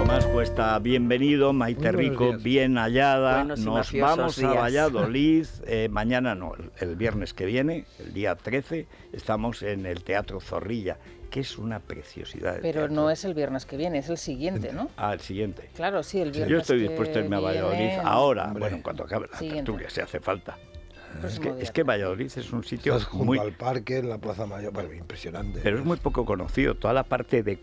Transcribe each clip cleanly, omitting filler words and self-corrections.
Tomás Cuesta, bienvenido. Maite Rico, bien hallada. Nos vamos a Valladolid. Mañana no, el viernes que viene, el día 13, estamos en el Teatro Zorrilla, que es una preciosidad. Pero teatro. no es el viernes que viene, es el siguiente, ¿no? Ah, el siguiente. Claro, sí, el viernes. Yo estoy dispuesto a irme a Valladolid ahora, Hombre. bueno, en cuanto acabe la tertulia, si hace falta. Es que Valladolid es un sitio Estás junto muy... al parque, en la Plaza Mayor, bueno, impresionante. Pero es muy poco conocido. Toda la parte de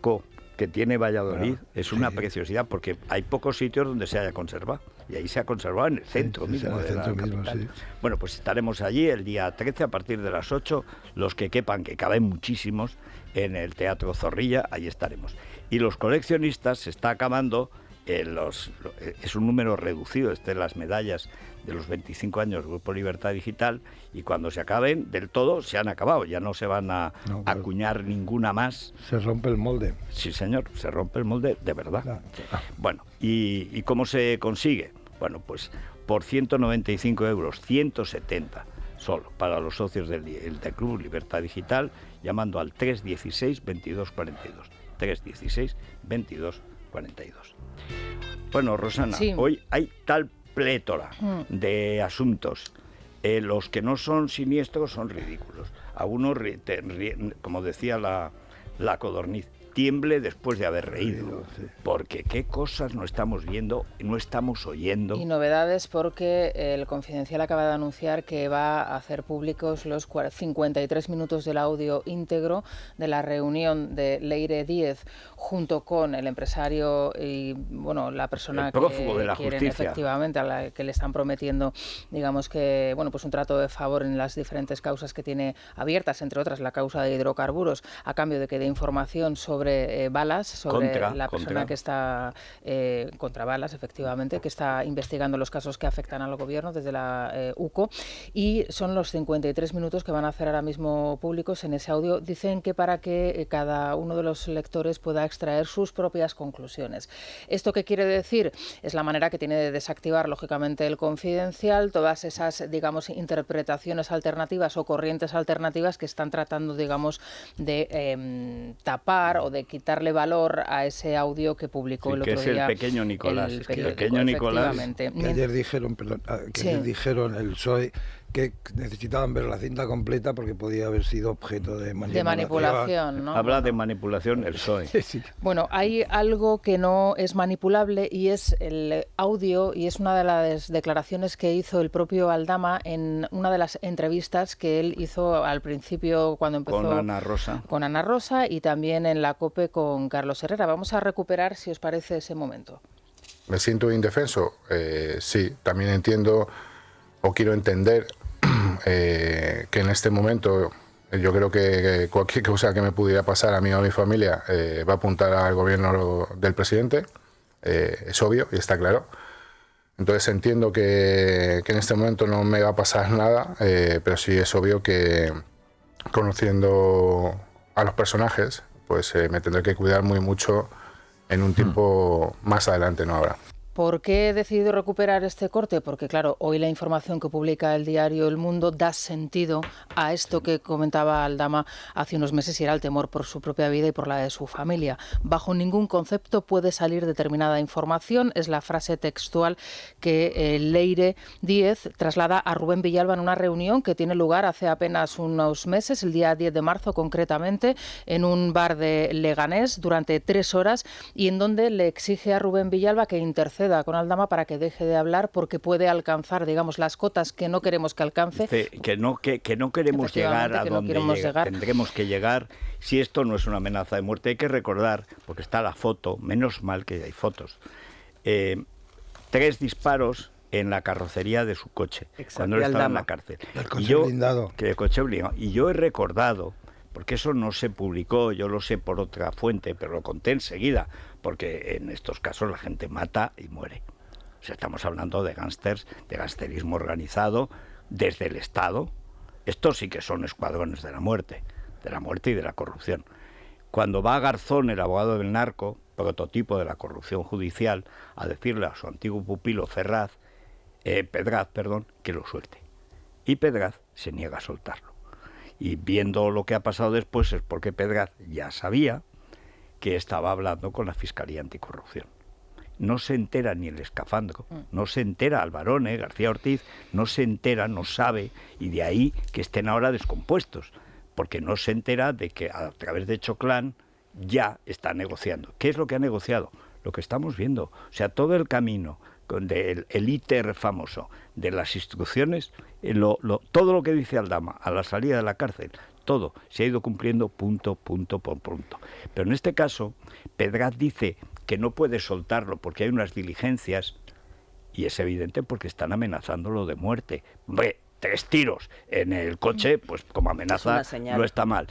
que tiene Valladolid es una preciosidad, porque hay pocos sitios donde se haya conservado. Y ahí se ha conservado en el centro mismo de la capital. Bueno, pues estaremos allí el día 13 a partir de las 8. Los que quepan, que caben muchísimos, en el Teatro Zorrilla, ahí estaremos. Y los coleccionistas se está acabando... es un número reducido, las medallas de los 25 años del Grupo Libertad Digital, y cuando se acaben del todo, se han acabado, ya no se van a acuñar ninguna más. Se rompe el molde. Sí, señor, se rompe el molde de verdad. Claro. Bueno, ¿y cómo se consigue? Bueno, pues por 195 euros, 170 solo para los socios del Club Libertad Digital, llamando al 316-2242. 316-2242. Bueno, Rosana, sí. Hoy hay tal plétora de asuntos. Los que no son siniestros son ridículos. Algunos, como decía la codorniz, tiemble después de haber reído, porque qué cosas no estamos viendo, no estamos oyendo. Y novedades, porque el Confidencial acaba de anunciar que va a hacer públicos los 53 minutos del audio íntegro de la reunión de Leire Díez junto con el empresario y la persona el prófugo de la quieren justicia, efectivamente, a la que le están prometiendo, digamos que pues un trato de favor en las diferentes causas que tiene abiertas, entre otras la causa de hidrocarburos, a cambio de que dé información sobre Balas, sobre la persona que está contra Balas, efectivamente, que está investigando los casos que afectan al gobierno desde la UCO, y son los 53 minutos que van a hacer ahora mismo públicos. En ese audio dicen que para que cada uno de los lectores pueda extraer sus propias conclusiones. ¿Esto qué quiere decir? Es la manera que tiene de desactivar, lógicamente, el Confidencial, todas esas, digamos, interpretaciones alternativas o corrientes alternativas que están tratando, digamos, de tapar o de quitarle valor a ese audio que publicó el otro día. Que es el pequeño Nicolás. El pequeño Nicolás. Que ayer dijeron, ayer dijeron el PSOE que necesitaban ver la cinta completa porque podía haber sido objeto de manipulación. ¿no? Habla de manipulación el PSOE. Sí. Bueno, hay algo que no es manipulable y es el audio, y es una de las declaraciones que hizo el propio Aldama en una de las entrevistas que él hizo al principio cuando empezó con Ana Rosa y también en la COPE con Carlos Herrera. Vamos a recuperar, si os parece, ese momento. ¿Me siento indefenso? Sí, también entiendo o quiero entender que en este momento yo creo que cualquier cosa que me pudiera pasar a mí o a mi familia va a apuntar al gobierno del presidente, es obvio y está claro. Entonces entiendo que en este momento no me va a pasar nada, pero sí es obvio que conociendo a los personajes, pues me tendré que cuidar muy mucho en un tiempo más adelante, no ahora. ¿Por qué he decidido recuperar este corte? Porque, claro, hoy la información que publica el diario El Mundo da sentido a esto que comentaba Aldama hace unos meses, y era el temor por su propia vida y por la de su familia. Bajo ningún concepto puede salir determinada información, es la frase textual que Leire Díez traslada a Rubén Villalba en una reunión que tiene lugar hace apenas unos meses, el día 10 de marzo concretamente, en un bar de Leganés durante 3 horas, y en donde le exige a Rubén Villalba que interceda con Aldama para que deje de hablar porque puede alcanzar, digamos, las cotas que no queremos que alcance. Que no queremos llegar a donde tendremos que llegar si esto no es una amenaza de muerte. Hay que recordar, porque está la foto, menos mal que hay fotos, 3 disparos en la carrocería de su coche. Exacto. Cuando él estaba en la cárcel. El coche blindado. El coche blindado. Y yo he recordado, porque eso no se publicó, yo lo sé por otra fuente, pero lo conté enseguida, porque en estos casos la gente mata y muere. O sea, estamos hablando de gángsters, de gangsterismo organizado desde el Estado. Estos sí que son escuadrones de la muerte y de la corrupción. Cuando va Garzón, el abogado del narco, prototipo de la corrupción judicial, a decirle a su antiguo pupilo Pedraz, que lo suelte. Y Pedraz se niega a soltarlo. Y viendo lo que ha pasado después es porque Pedraz ya sabía que estaba hablando con la Fiscalía Anticorrupción. no se entera ni el escafandro, no se entera Alvarone, García Ortiz, no se entera, no sabe, y de ahí que estén ahora descompuestos, porque no se entera de que a través de Choclán ya está negociando. ¿Qué es lo que ha negociado? Lo que estamos viendo. O sea, todo el camino del ITER famoso, de las instrucciones, todo lo que dice Aldama a la salida de la cárcel, todo se ha ido cumpliendo punto por punto. Pero en este caso, Pedraz dice que no puede soltarlo porque hay unas diligencias, y es evidente porque están amenazándolo de muerte. Hombre, 3 tiros en el coche, pues como amenaza no está mal.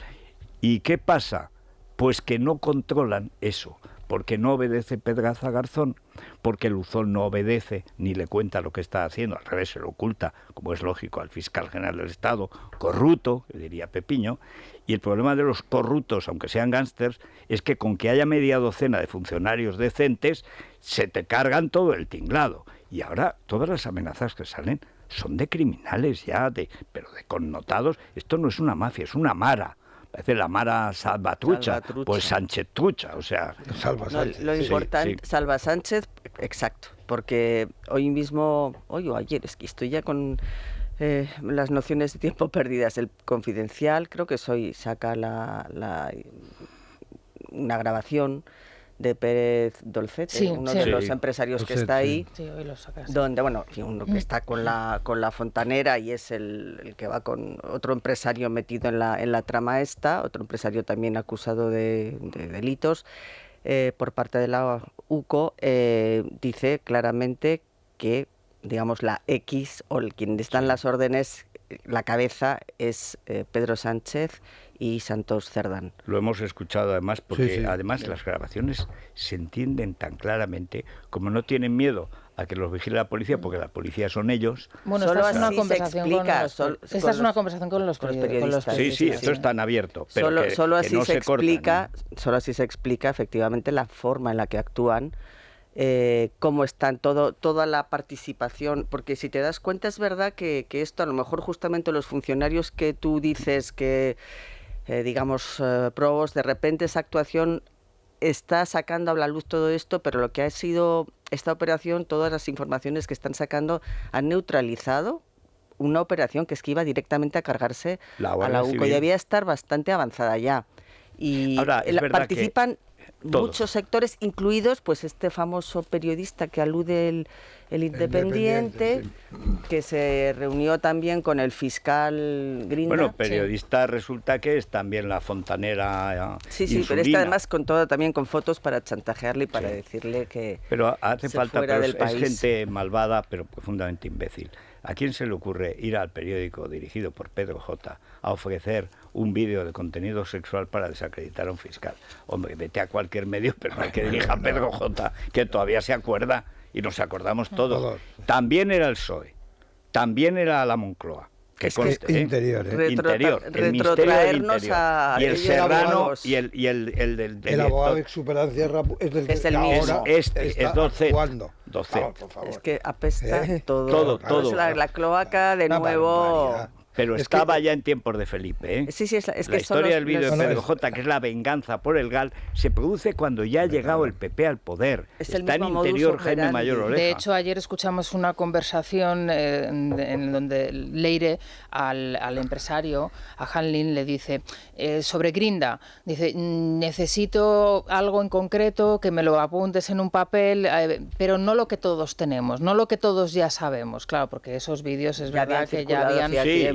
¿Y qué pasa? Pues que no controlan eso, porque no obedece Pedraz a Garzón, porque Luzón no obedece ni le cuenta lo que está haciendo, al revés se lo oculta, como es lógico, al fiscal general del Estado, corrupto, que diría Pepiño, y el problema de los corruptos, aunque sean gángsters, es que con que haya media docena de funcionarios decentes, se te cargan todo el tinglado. Y ahora todas las amenazas que salen son de criminales ya, pero de connotados. Esto no es una mafia, es una mara. Parece la Mara Salvatrucha, pues Sánchez Trucha, o sea... Lo importante, sí. Salva Sánchez, exacto, porque hoy mismo, hoy o ayer, es que estoy ya con las nociones de tiempo perdidas. El Confidencial, creo que hoy saca una grabación de Pérez Dolcete, uno de los empresarios que está ahí, hoy lo sacas. Donde, bueno, uno que está con la fontanera y es el que va con otro empresario metido en la trama esta, otro empresario también acusado de delitos por parte de la UCO, dice claramente que, digamos, la X o quien están las órdenes, la cabeza es Pedro Sánchez y Santos Cerdán. Lo hemos escuchado además porque además las grabaciones se entienden tan claramente, como no tienen miedo a que los vigile la policía, porque la policía son ellos. Bueno, esta es una conversación con los periodistas. Sí, esto es tan abierto. Pero solo así se explica efectivamente la forma en la que actúan, cómo están, toda la participación, porque si te das cuenta es verdad que esto a lo mejor justamente los funcionarios que tú dices que digamos probos, de repente esa actuación está sacando a la luz todo esto, pero lo que ha sido esta operación, todas las informaciones que están sacando han neutralizado una operación que es que iba directamente a cargarse a la UCO y debía estar bastante avanzada ya. Y ahora, participan muchos sectores, incluidos pues este famoso periodista que alude el Independiente, que se reunió también con el fiscal Grinda. Bueno, periodista resulta que es también la fontanera Sí, pero está además también con fotos para chantajearle y para decirle que pero hace falta, pero es gente malvada, pero profundamente imbécil. ¿A quién se le ocurre ir al periódico dirigido por Pedro J a ofrecer un vídeo de contenido sexual para desacreditar a un fiscal? Hombre, vete a cualquier medio, pero no hay que dirija a Pedro J, que todavía se acuerda, y nos acordamos todos. También era el PSOE, también era la Moncloa. Que conste, interior, el Ministerio del Interior. Y el Serrano y el del... El abogado de Superancia es el mismo. Es 12. Es que apesta todo. La cloaca de nuevo... Pero estaba ya en tiempos de Felipe, ¿eh? Sí, es la historia del vídeo de Pedro J, que es la venganza por el GAL, se produce cuando ya ha llegado el PP al poder. Está en Interior Jaime Mayor Oreja. De hecho, ayer escuchamos una conversación en donde Leire al empresario, a Hanlin, le dice sobre Grinda, dice, necesito algo en concreto, que me lo apuntes en un papel, pero no lo que todos tenemos, no lo que todos ya sabemos. Claro, porque esos vídeos es verdad que ya habían...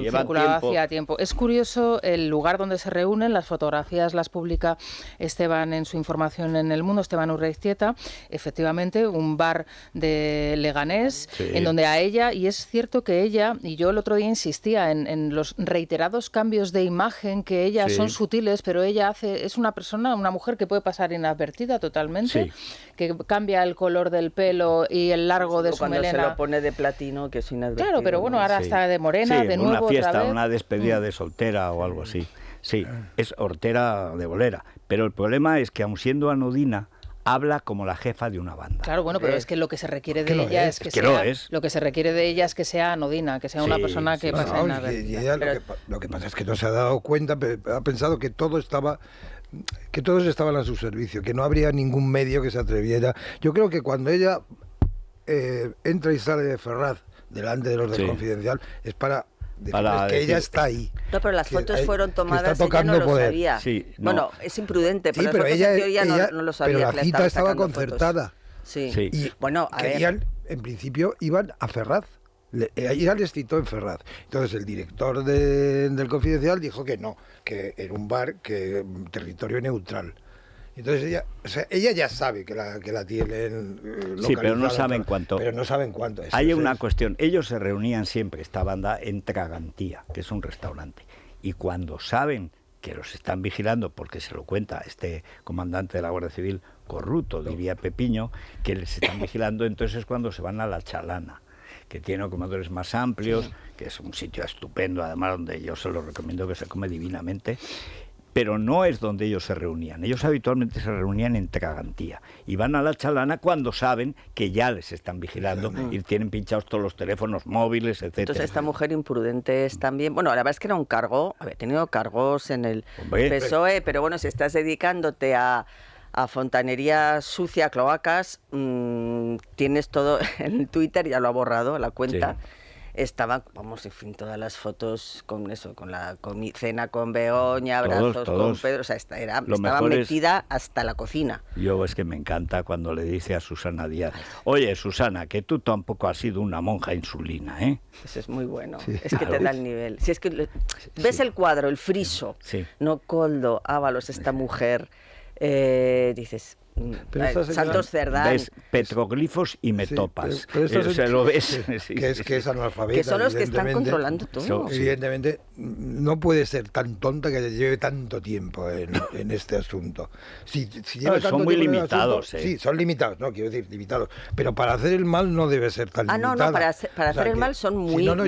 circulado hacía tiempo. Es curioso el lugar donde se reúnen, las fotografías las publica Esteban en su información en El Mundo, Esteban Urreistieta, efectivamente, un bar de Leganés, en donde a ella, y es cierto que ella, y yo el otro día insistía en los reiterados cambios de imagen, que ella son sutiles, pero ella es una mujer que puede pasar inadvertida totalmente, que cambia el color del pelo y el largo de su melena. Cuando se lo pone de platino, que es inadvertido. Claro, pero bueno, ahora está de morena, de nuevo. Una despedida de soltera o algo así. Sí, es hortera de bolera. Pero el problema es que, aun siendo anodina, habla como la jefa de una banda. Claro, bueno, pero es que lo que se requiere de ella es que sea... Lo que se requiere de ella es que sea anodina, que sea una persona que pase inadvertida. Lo que pasa es que no se ha dado cuenta, ha pensado que todo estaba que todos estaban a su servicio, que no habría ningún medio que se atreviera. Yo creo que cuando ella entra y sale de Ferraz delante de los del Confidencial es para que ella está ahí. No, pero las fotos fueron tomadas, ella no lo poder. sabía. Sí, no. Bueno, es imprudente, pero, sí, pero ella no lo sabía. Pero la cita estaba concertada. Sí. Y bueno, en principio iban a Ferraz. Ella les citó en Ferraz. Entonces el director del Confidencial dijo que no, que era un bar, que territorio neutral. Entonces ella ya sabe que la tienen localizada. Sí, pero no saben cuánto. Pero no saben cuánto. Hay una cuestión. Ellos se reunían siempre, esta banda, en Tragantía, que es un restaurante. Y cuando saben que los están vigilando, porque se lo cuenta este comandante de la Guardia Civil, corrupto, diría Pepiño, que les están vigilando, entonces es cuando se van a La Chalana, que tiene comedores más amplios, que es un sitio estupendo, además donde yo se lo recomiendo, que se come divinamente. Pero no es donde ellos se reunían. Ellos habitualmente se reunían en Tragantía. Y van a La Chalana cuando saben que ya les están vigilando y tienen pinchados todos los teléfonos móviles, etcétera. Entonces esta mujer imprudente es también... Bueno, la verdad es que era un cargo, había tenido cargos en el PSOE, pero bueno, si estás dedicándote a fontanería sucia, cloacas, tienes todo en Twitter, ya lo ha borrado la cuenta. Sí. Estaban, vamos, en fin, todas las fotos con eso, con mi cena con Begoña, abrazos con Pedro, o sea, estaba metida hasta la cocina. Yo es que me encanta cuando le dice a Susana Díaz, oye, Susana, que tú tampoco has sido una monja insulina, ¿eh? Eso es muy bueno, es que te da el nivel. Si es que ves el cuadro, el friso, no Koldo, Ábalos, esta mujer, dices... Santos Cerdán. Ves petroglifos y metopas. Se lo ves. Que es analfabeta. Que son los que están controlando todo. Evidentemente, no puede ser tan tonta que lleve tanto tiempo en este asunto. Si lleva tanto son muy limitados. Asunto, sí, son limitados, no quiero decir limitados. Pero para hacer el mal no debe ser tan limitada. No, para hacer el mal son muy. Si no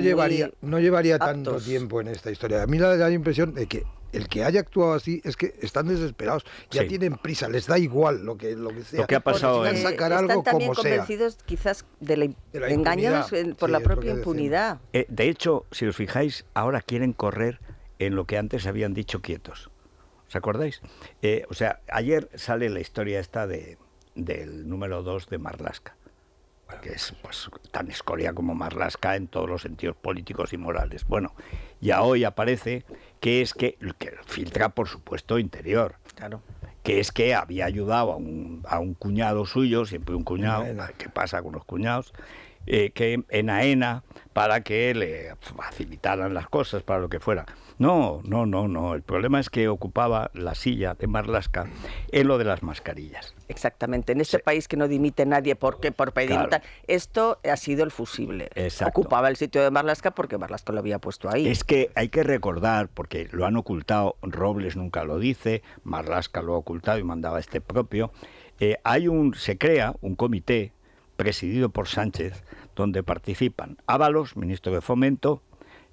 llevaría aptos. Tanto tiempo en esta historia. A mí me da la impresión de que el que haya actuado así es que están desesperados, ya tienen prisa, les da igual lo que sea. Lo que ha pasado sacar algo están también como convencidos sea. Quizás de engañados por la propia impunidad. De hecho, si os fijáis, ahora quieren correr en lo que antes habían dicho quietos. ¿Os acordáis? O sea, ayer sale la historia esta del número 2 de Marlaska, que es pues tan escoria como Marlaska en todos los sentidos políticos y morales. Bueno, ya hoy aparece que filtra, por supuesto, Interior. Claro. Que es que había ayudado a un cuñado suyo, siempre un cuñado, ¿qué pasa con los cuñados? Que en AENA, para que le facilitaran las cosas, para lo que fuera. No. El problema es que ocupaba la silla de Marlaska en lo de las mascarillas. Exactamente. En este país que no dimite nadie por pedir esto ha sido el fusible. Exacto. Ocupaba el sitio de Marlaska porque Marlaska lo había puesto ahí. Es que hay que recordar, porque lo han ocultado, Robles nunca lo dice, Marlaska lo ha ocultado y mandaba este propio. Se crea un comité presidido por Sánchez, donde participan Ábalos, ministro de Fomento,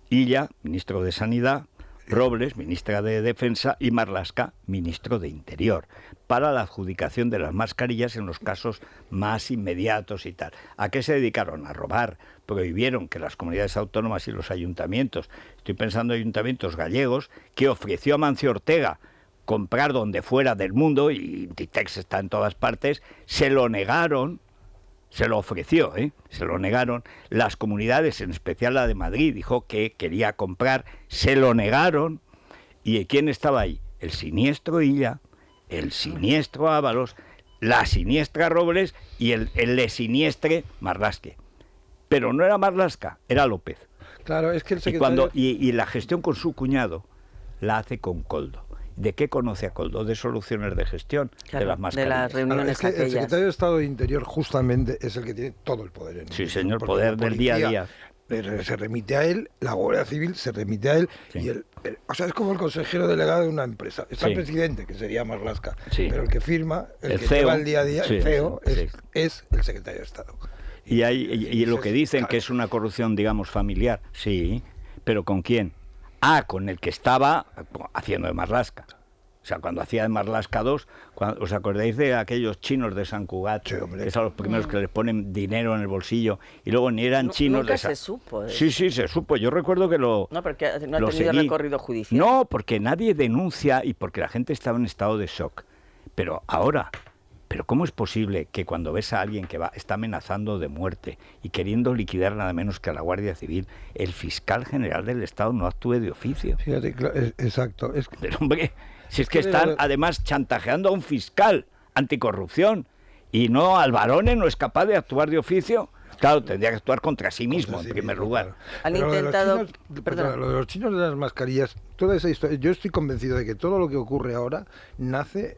Illa, ministro de Sanidad, Robles, ministra de Defensa, y Marlaska, ministro de Interior, para la adjudicación de las mascarillas en los casos más inmediatos y tal. ¿A qué se dedicaron? A robar. Prohibieron que las comunidades autónomas y los ayuntamientos, estoy pensando en ayuntamientos gallegos, que ofreció a Mancio Ortega comprar donde fuera del mundo, y Inditex está en todas partes, se lo negaron. Se lo ofreció, se lo negaron. Las comunidades, en especial la de Madrid, dijo que quería comprar, se lo negaron. ¿Y quién estaba ahí? El siniestro Illa, el siniestro Ábalos, la siniestra Robles y el le siniestre Marlaske. Pero no era Marlaska, era López. Claro, es que el secretario... Y la gestión con su cuñado la hace con Koldo. ¿De qué conoce a Koldo? De soluciones de gestión, de las mascarillas. De las reuniones es que el secretario de Estado de Interior justamente es el que tiene todo el poder. Sí, señor, poder del día a día. Se remite a él, la Guardia Civil se remite a él, y o sea, es como el consejero delegado de una empresa. Está el presidente, que sería Marlaska, pero el que firma, el que CEO, lleva el día a día, el CEO, es el secretario de Estado. Y lo que dicen que es una corrupción, digamos, familiar, sí, pero ¿con quién? Con el que estaba haciendo de Marlaska. O sea, cuando hacía de Marlaska 2, ¿os acordáis de aquellos chinos de San Cugat? Sí, hombre. Que son los primeros que les ponen dinero en el bolsillo y luego ni eran chinos. Nunca se supo. Sí, se supo. Yo recuerdo que lo. No, porque no ha lo tenido seguí. recorrido judicial. No, porque nadie denuncia y porque la gente estaba en estado de shock. Pero ahora, ¿cómo es posible que cuando ves a alguien que está amenazando de muerte y queriendo liquidar nada menos que a la Guardia Civil, el fiscal general del Estado no actúe de oficio? Fíjate, exacto. Pero hombre, si es que están además chantajeando a un fiscal anticorrupción y no Albarone no es capaz de actuar de oficio, claro, tendría que actuar contra sí mismo en primer lugar. Claro. Han Pero intentado... lo de los chinos de las mascarillas, toda esa historia, yo estoy convencido de que todo lo que ocurre ahora nace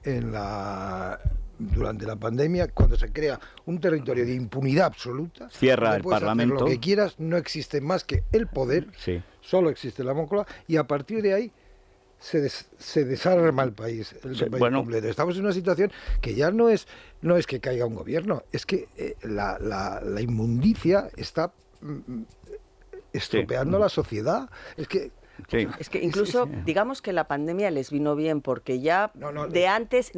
durante la pandemia, cuando se crea un territorio de impunidad absoluta. Cierra el puedes Parlamento. hacer lo que quieras, no existe más que el poder, Sí. solo existe la Moncloa, y a partir de ahí se desarma el país, Sí, país bueno. completo. Estamos en una situación que ya no es que caiga un gobierno, es que la inmundicia está estropeando la sociedad. Es que Sí. Es que incluso, digamos que la pandemia les vino bien porque ya No, de antes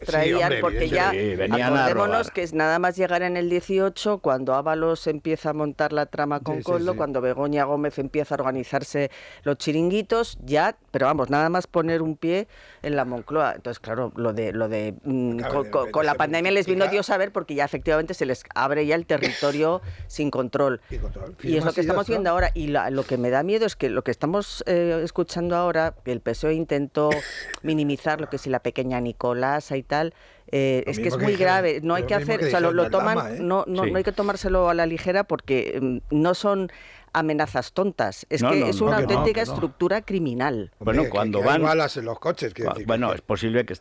traían, hombre, porque ya, evidentemente. Venían a acordémonos robar. que es nada más llegar en el 18, cuando Ábalos empieza a montar la trama con Sí, sí, Koldo, sí. cuando Begoña Gómez empieza a organizarse los chiringuitos, ya, pero vamos, nada más poner un pie en la Moncloa. Entonces, claro, Claro, con la se pandemia les vino multiplica. Dios a ver porque ya efectivamente se les abre ya el territorio sin control. Y control. Y es lo Firmas que y ya estamos está. viendo ahora. Y lo que me da miedo es que lo que estamos escuchando ahora, que el PSOE intentó minimizar lo que si la pequeña Nicolasa y tal, es que mismo es que muy dijeron- grave. No hay lo que mismo hacer, que o sea, dijeron lo del toman, Lama, ¿eh? no Sí. hay que tomárselo a la ligera porque no son amenazas tontas. Es No, que no, es no, una que no, auténtica que no. estructura criminal. Bueno, Hombre, cuando que hay van- balas en los coches. quiero decir Bueno, que- es posible que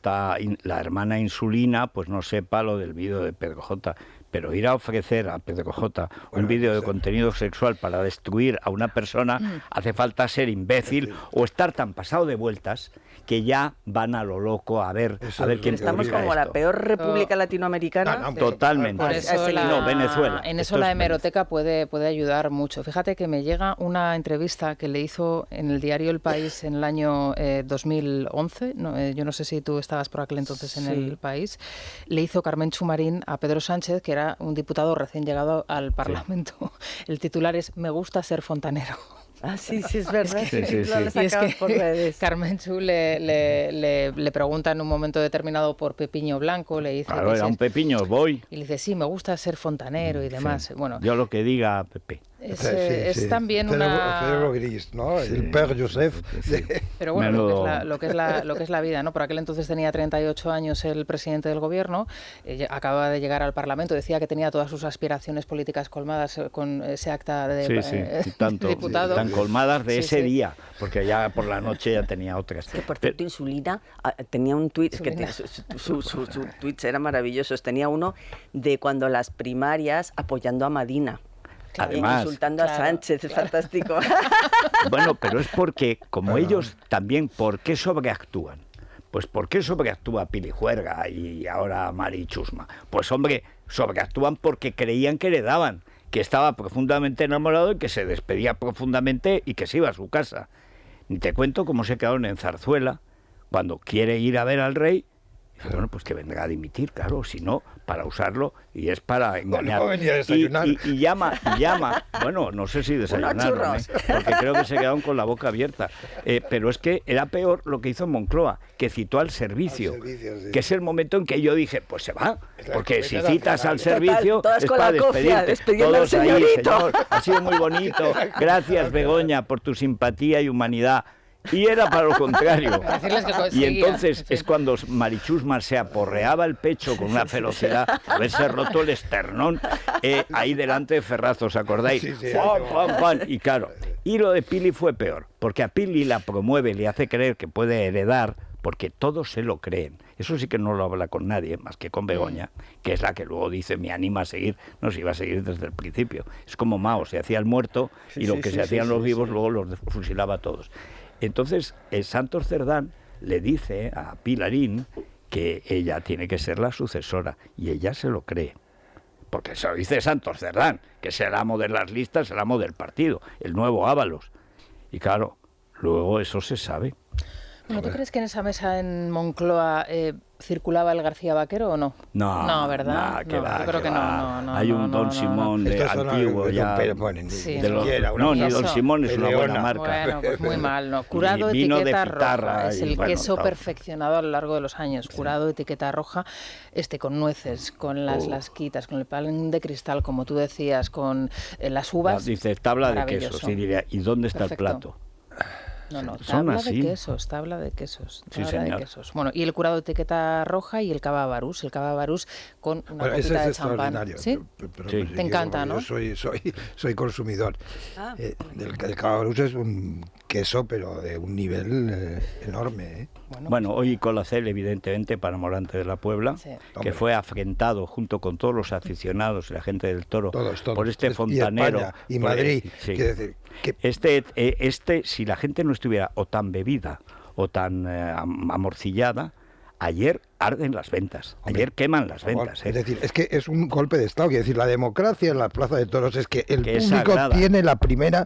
la hermana Insulina pues no sepa lo del vídeo de Pedro J. Pero ir a ofrecer a Pedro J. un Bueno, vídeo de sí. contenido sexual para destruir a una persona, hace falta ser imbécil o estar tan pasado de vueltas que ya van a lo loco a ver Eso quién es lo que Estamos publica como la esto. peor república latinoamericana. No, no, Totalmente. Por A eso ese No, Venezuela. En Esto eso la es hemeroteca puede ayudar mucho. Fíjate que me llega una entrevista que le hizo en el diario El País en el año 2011. Yo no sé si tú estabas por aquel entonces en Sí. El País. Le hizo Carmen Chumarín a Pedro Sánchez, que era un diputado recién llegado al Parlamento. El titular es "Me gusta ser fontanero". Ah, sí, es verdad. Sí, sí, sí. Lo han Y es sacado que por redes. Carmen Chu le pregunta en un momento determinado por Pepiño Blanco, le dice... Claro, era un pepiño, voy. Y le dice, sí, me gusta ser fontanero y demás. Sí. Bueno, Yo lo que diga Pepe. es también Cerebro una... gris, ¿no? El Père Joseph. Pero bueno, Menudo- lo que es la vida, ¿no? Por aquel entonces tenía 38 años el presidente del gobierno, acababa de llegar al Parlamento, decía que tenía todas sus aspiraciones políticas colmadas con ese acta de Sí, tanto, diputado. tan colmadas de Sí, ese sí. día, porque ya por la noche ya tenía otras. Que por cierto, Insulina tenía un tuit, es que Insulina. sus tweets eran maravillosos. Tenía uno de cuando las primarias apoyando a Madina. Además, Insultando a Claro, Sánchez, es fantástico. bueno, pero es porque, como ellos también, ¿por qué sobreactúan? Pues ¿por qué sobreactúa Pili Juerga y ahora Mari Chusma? Pues hombre, sobreactúan porque creían que le daban, que estaba profundamente enamorado y que se despedía profundamente y que se iba a su casa. Ni te cuento cómo se quedaron en Zarzuela cuando quiere ir a ver al rey. Dice, bueno, pues que vendrá a dimitir, claro, si no, para usarlo y es para engañar. no venía a desayunar. Y llama, bueno, no sé si desayunaron, churros. porque creo que se quedaron con la boca abierta. Pero es que era peor lo que hizo en Moncloa, que citó al servicio, Al servicio, sí. que es el momento en que yo dije, pues se va, Claro, porque vete si a la citas final. al servicio Total, todas es con para la cofia, despedirte. despidiendo al Todos ahí, señorito. señor, ha sido muy bonito, gracias Begoña por tu simpatía y humanidad. Y era para lo contrario. Decirles que Y conseguía, entonces en fin. es cuando Marichusma se aporreaba el pecho con una ferocidad, haberse roto el esternón ahí delante de Ferraz, ¿os acordáis? Sí, sí, ¡Pam, sí. pam, pam! Y claro, y lo de Pili fue peor, porque a Pili la promueve, le hace creer que puede heredar, porque todos se lo creen. Eso sí que no lo habla con nadie, más que con Begoña, que es la que luego dice, me anima a seguir. No, se iba a seguir desde el principio. Es como Mao, se hacía el muerto y lo que se hacían los vivos luego los fusilaba a todos. Entonces, Santos Cerdán le dice a Pilarín que ella tiene que ser la sucesora, y ella se lo cree. Porque se lo dice Santos Cerdán, que es el amo de las listas, el amo del partido, el nuevo Ábalos. Y claro, luego eso se sabe. Bueno, ¿tú crees que en esa mesa en Moncloa circulaba el García Vaquero o no? No, ¿verdad? Yo creo que no. Hay un Don Simón de antiguo ya. Ni Don Simón es una buena marca. Bueno, pues muy mal, ¿no? Curado, etiqueta roja. Es el queso perfeccionado a lo largo de los años. Curado, etiqueta roja, con nueces, con las lasquitas, con el pan de cristal, como tú decías, con las uvas. Dice tabla de quesos. Sí, diría, ¿y dónde está el plato? No, Son tabla así. tabla de quesos. Sí, señor. De quesos. Bueno, y el curado de etiqueta roja y el cava barús con una copita de champán. ¿Sí? Sí. Te encanta, ¿no? Yo soy consumidor. El cava barús es un queso, pero de un nivel enorme. Bueno, hoy Colacel, evidentemente, para Morante de la Puebla, que fue afrentado junto con todos los aficionados y la gente del Toro todos. por este fontanero. Y España, y Madrid. Sí. Quiere decir que Si la gente no estuviera o tan bebida o tan amorcillada, ayer arden las ventas. Ayer queman las ventas. Es decir, es que es un golpe de Estado. Quiere decir, la democracia en la Plaza de Toros es que el que público tiene la primera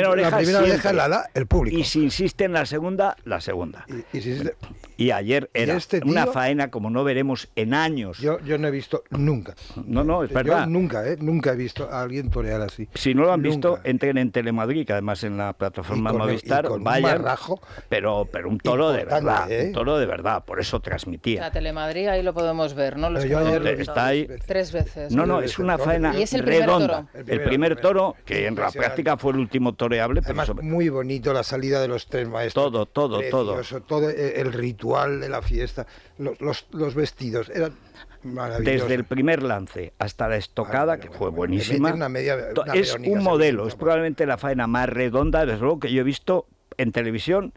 oreja la da el público. Y si insiste en la segunda, la segunda. Y ayer era una faena como no veremos en años. Yo no he visto nunca. No, es verdad. Yo nunca he visto a alguien torear así. Si no lo han visto, entren en Telemadrid, que además en la plataforma Movistar, vayan. Pero un toro de verdad, un toro de verdad, por eso transmitía. O sea, Telemadrid ahí lo podemos ver, ¿no? Está ahí 3 veces. No, es una faena y es el redonda. El primer toro, que en la práctica fue el último toreable. Además, muy bonito la salida de los 3 maestros. Todo. Todo el ritual de la fiesta, los vestidos, eran maravillosos. Desde el primer lance hasta la estocada, que fue buenísima. Es un modelo, es probablemente la faena más redonda, desde luego, que yo he visto en televisión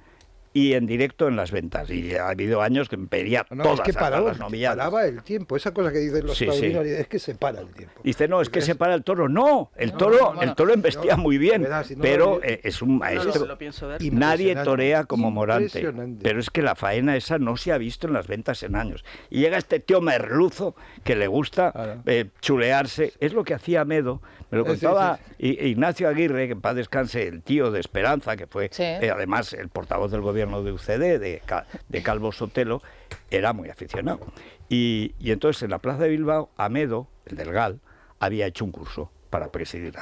y en directo en las ventas. Y ha habido años que me pedía todas las novilladas. Paraba el tiempo. Esa cosa que dicen los taurinos es que se para el tiempo. Dice, no, es que se para el toro. No, el toro embestía muy bien, pero es un maestro. Y nadie torea como Morante. Pero es que la faena esa no se ha visto en las ventas en años. Y llega este tío merluzo que le gusta chulearse. Es lo que hacía Medo. Me lo contaba Ignacio Aguirre, que en paz descanse, el tío de Esperanza, que fue además el portavoz del gobierno de UCD, de Calvo Sotelo, era muy aficionado. Y entonces en la Plaza de Bilbao, Amedo, el del GAL, había hecho un curso para presidir.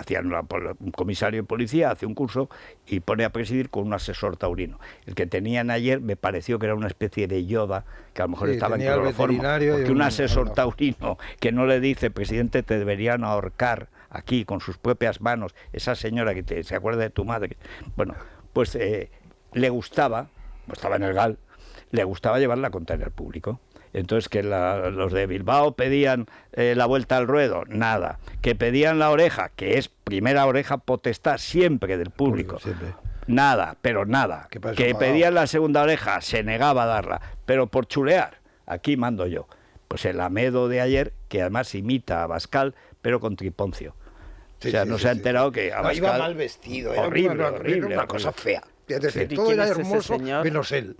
Un comisario de policía hace un curso y pone a presidir con un asesor taurino. El que tenían ayer me pareció que era una especie de Yoda, que a lo mejor estaba en cloroformo, porque un asesor taurino que no le dice, presidente, te deberían ahorcar aquí con sus propias manos, esa señora que se acuerda de tu madre, bueno, pues le gustaba, pues estaba en el GAL, le gustaba llevarla a contar al público. Entonces, que los de Bilbao pedían la vuelta al ruedo, nada. Que pedían la oreja, que es primera oreja potestad siempre del público. Nada, pero nada. Que pedían la segunda oreja, se negaba a darla. Pero por chulear, aquí mando yo. Pues el Amedo de ayer, que además imita a Abascal, pero con triponcio. No se ha enterado que Abascal... iba mal vestido, horrible, una cosa fea. Todo era hermoso, menos él.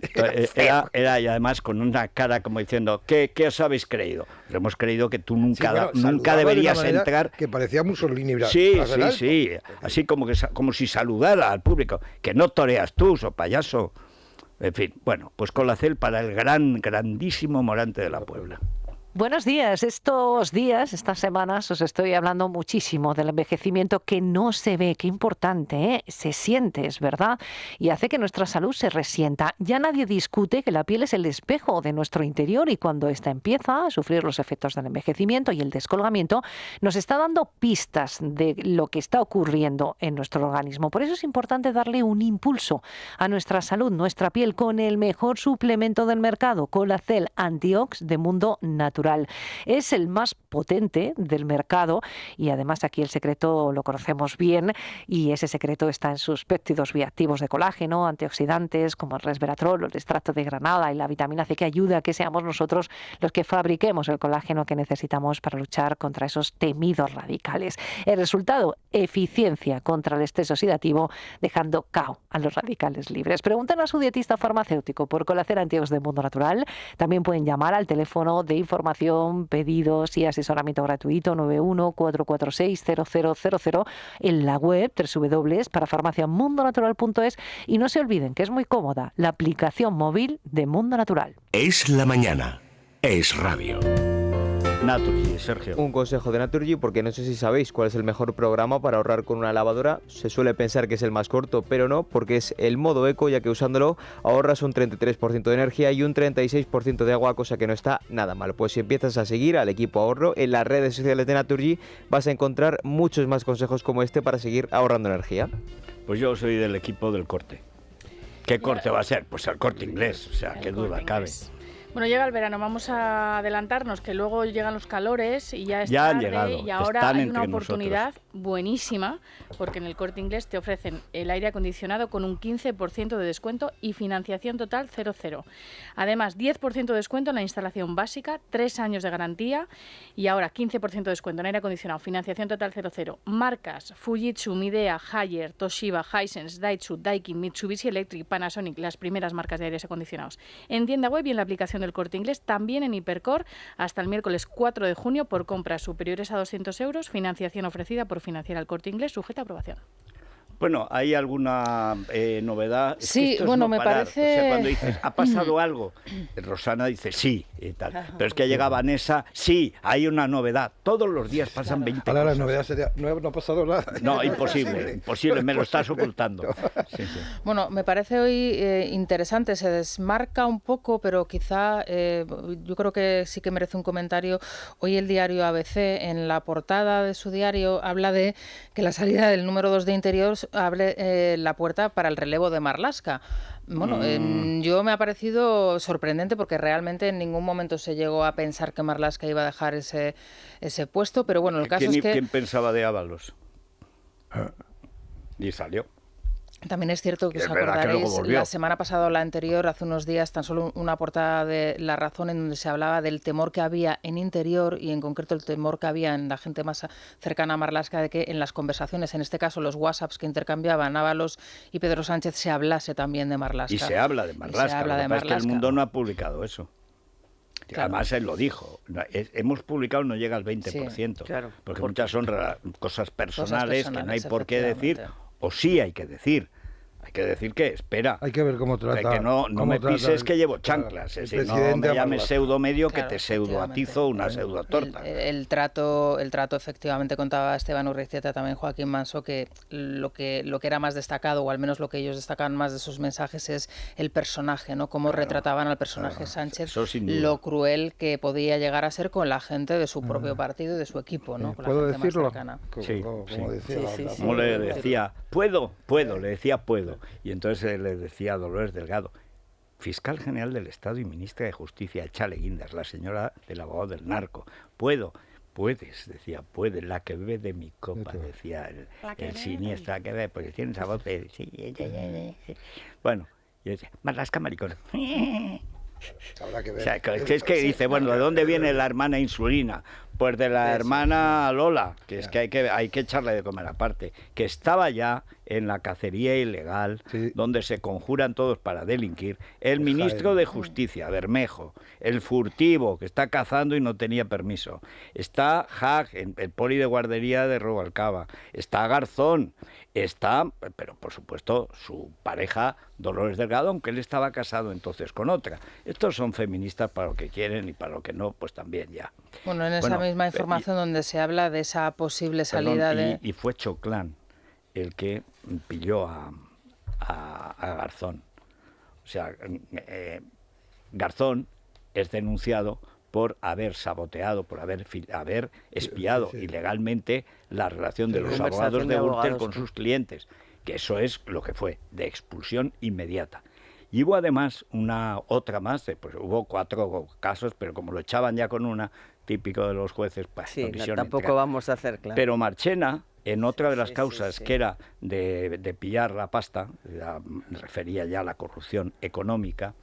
Era y además con una cara como diciendo, ¿qué os habéis creído? Lo hemos creído que tú nunca deberías entrar. Que parecía Mussolini. Sí. Así como si saludara al público. Que no toreas tú, so payaso. En fin, bueno, pues Colacel para el grandísimo Morante de la Puebla. Buenos días. Estos días, estas semanas, os estoy hablando muchísimo del envejecimiento que no se ve, qué importante, ¿eh? Se siente, es verdad, y hace que nuestra salud se resienta. Ya nadie discute que la piel es el espejo de nuestro interior y cuando ésta empieza a sufrir los efectos del envejecimiento y el descolgamiento, nos está dando pistas de lo que está ocurriendo en nuestro organismo. Por eso es importante darle un impulso a nuestra salud, nuestra piel, con el mejor suplemento del mercado, Colacel Antiox de Mundo Natural. Es el más potente del mercado y además aquí el secreto lo conocemos bien y ese secreto está en sus péptidos bioactivos de colágeno, antioxidantes como el resveratrol, el extracto de granada y la vitamina C que ayuda a que seamos nosotros los que fabriquemos el colágeno que necesitamos para luchar contra esos temidos radicales. El resultado, eficiencia contra el estrés oxidativo, dejando cao a los radicales libres. Pregunten a su dietista farmacéutico por Colacel Antiox de Mundo Natural. También pueden llamar al teléfono de información información, pedidos y asesoramiento gratuito 91-446-0000 en la web www.parafarmaciamundonatural.es y no se olviden que es muy cómoda la aplicación móvil de Mundo Natural. Es la mañana. Es radio. Naturgy, Sergio. Un consejo de Naturgy, porque no sé si sabéis cuál es el mejor programa para ahorrar con una lavadora. Se suele pensar que es el más corto, pero no, porque es el modo eco, ya que usándolo ahorras un 33% de energía y un 36% de agua, cosa que no está nada mal. Pues si empiezas a seguir al equipo ahorro en las redes sociales de Naturgy, vas a encontrar muchos más consejos como este para seguir ahorrando energía. Pues yo soy del equipo del Corte. ¿Qué corte va a ser? Pues el Corte Inglés, o sea, qué duda cabe. Bueno, llega el verano, vamos a adelantarnos que luego llegan los calores y ya es Ya han tarde, llegado, y ahora están hay entre una oportunidad nosotros. buenísima porque en el Corte Inglés te ofrecen el aire acondicionado con un 15% de descuento y financiación total 0,0. Además, 10% de descuento en la instalación básica, 3 años de garantía y ahora 15% de descuento en aire acondicionado, financiación total 0,0. Marcas Fujitsu, Midea, Haier, Toshiba, Hisense, Daitsu, Daikin, Mitsubishi Electric, Panasonic, las primeras marcas de aires acondicionados. En tienda web y en la aplicación del Corte Inglés, también en Hipercor, hasta el miércoles 4 de junio por compras superiores a 200 euros, financiación ofrecida por Financiera El Corte Inglés, sujeta a aprobación. Bueno, ¿hay alguna novedad? Es Sí, que esto es bueno, no me parar. parece... O sea, cuando dices, ¿ha pasado algo? Rosana dice, sí, y tal. Pero es que llega Vanessa, sí, hay una novedad. Todos los días pasan 20 Ahora la cosas. novedad sería, no ha pasado nada. No, imposible, me lo estás ocultando. Sí, sí. Bueno, me parece hoy interesante, se desmarca un poco, pero quizá yo creo que sí que merece un comentario. Hoy el diario ABC, en la portada de su diario, habla de que la salida del número 2 de Interior abre la puerta para el relevo de Marlaska. Bueno, yo me ha parecido sorprendente porque realmente en ningún momento se llegó a pensar que Marlaska iba a dejar ese puesto, pero bueno, el caso es que... ¿Quién pensaba de Ábalos? Y salió. También es cierto que Es os verdad que luego acordaréis, volvió. la semana pasada o la anterior, hace unos días, tan solo una portada de La Razón en donde se hablaba del temor que había en Interior y en concreto el temor que había en la gente más cercana a Marlaska de que en las conversaciones, en este caso los WhatsApps que intercambiaban Ábalos y Pedro Sánchez, se hablase también de Marlaska. Y se habla de Marlaska, lo que pasa es que el mundo no ha publicado eso. Claro. Además, él lo dijo. Hemos publicado, no llega al 20%. Sí, claro. Porque muchas son cosas personales que no hay por qué decir, efectivamente. o sí hay que decir. Hay que decir que, espera, Hay que ver cómo trata. que no cómo me trata pises el- que llevo el chanclas. Es decir, no presidente me a llames Marlaska. pseudo-medio que Claro, te pseudo-atizo una pseudo-torta. El trato efectivamente contaba Esteban Urriztieta, también Joaquín Manso, que lo que era más destacado, o al menos lo que ellos destacan más de sus mensajes, es el personaje, ¿no? Cómo retrataban al personaje Sánchez, eso sin duda. lo cruel que podía llegar a ser con la gente de su propio partido y de su equipo, ¿no? Con la ¿Puedo gente más decirlo? cercana. Sí, Como sí. decía Sí, sí, la- sí. Como le decía, puedo, le decía puedo. Y entonces le decía a Dolores Delgado, fiscal general del Estado y ministra de Justicia, échale guindas, la señora del abogado del narco. Puedes, decía, puedes, la que bebe de mi copa, decía el siniestro, la que bebe, porque tiene esa voz de... sí, Bueno, yo decía, Marlaska maricón. Habrá que ver. O sea, que es que dice, bueno, ¿de dónde viene la hermana insulina? Pues de la hermana Lola, que es que hay que echarle de comer aparte, que estaba ya en la cacería ilegal, Sí. donde se conjuran todos para delinquir, el ministro Jaén. de Justicia, Bermejo, el furtivo, que está cazando y no tenía permiso, está Haag, el poli de guardería de Rubalcaba, está Garzón, está, pero por supuesto, su pareja Dolores Delgado, aunque él estaba casado entonces con otra. Estos son feministas para lo que quieren y para lo que no, pues también ya. Bueno, en esa Bueno, misma información donde se habla de esa posible salida Perdón, de... y fue Choclán el que pilló a Garzón. O sea, Garzón es denunciado por haber saboteado, por haber espiado sí. ilegalmente la relación de Sí, los conversación abogados de de Gürtel abogados, con sí. sus clientes, que eso es lo que fue, de expulsión inmediata. Y hubo además otra más, pues hubo 4 casos, pero como lo echaban ya con una, típico de los jueces, pues Sí, prisión tampoco entera. vamos a hacer, claro. Pero Marchena, en otra de las Sí, causas sí. que era de pillar la pasta, me refería ya a la corrupción económica,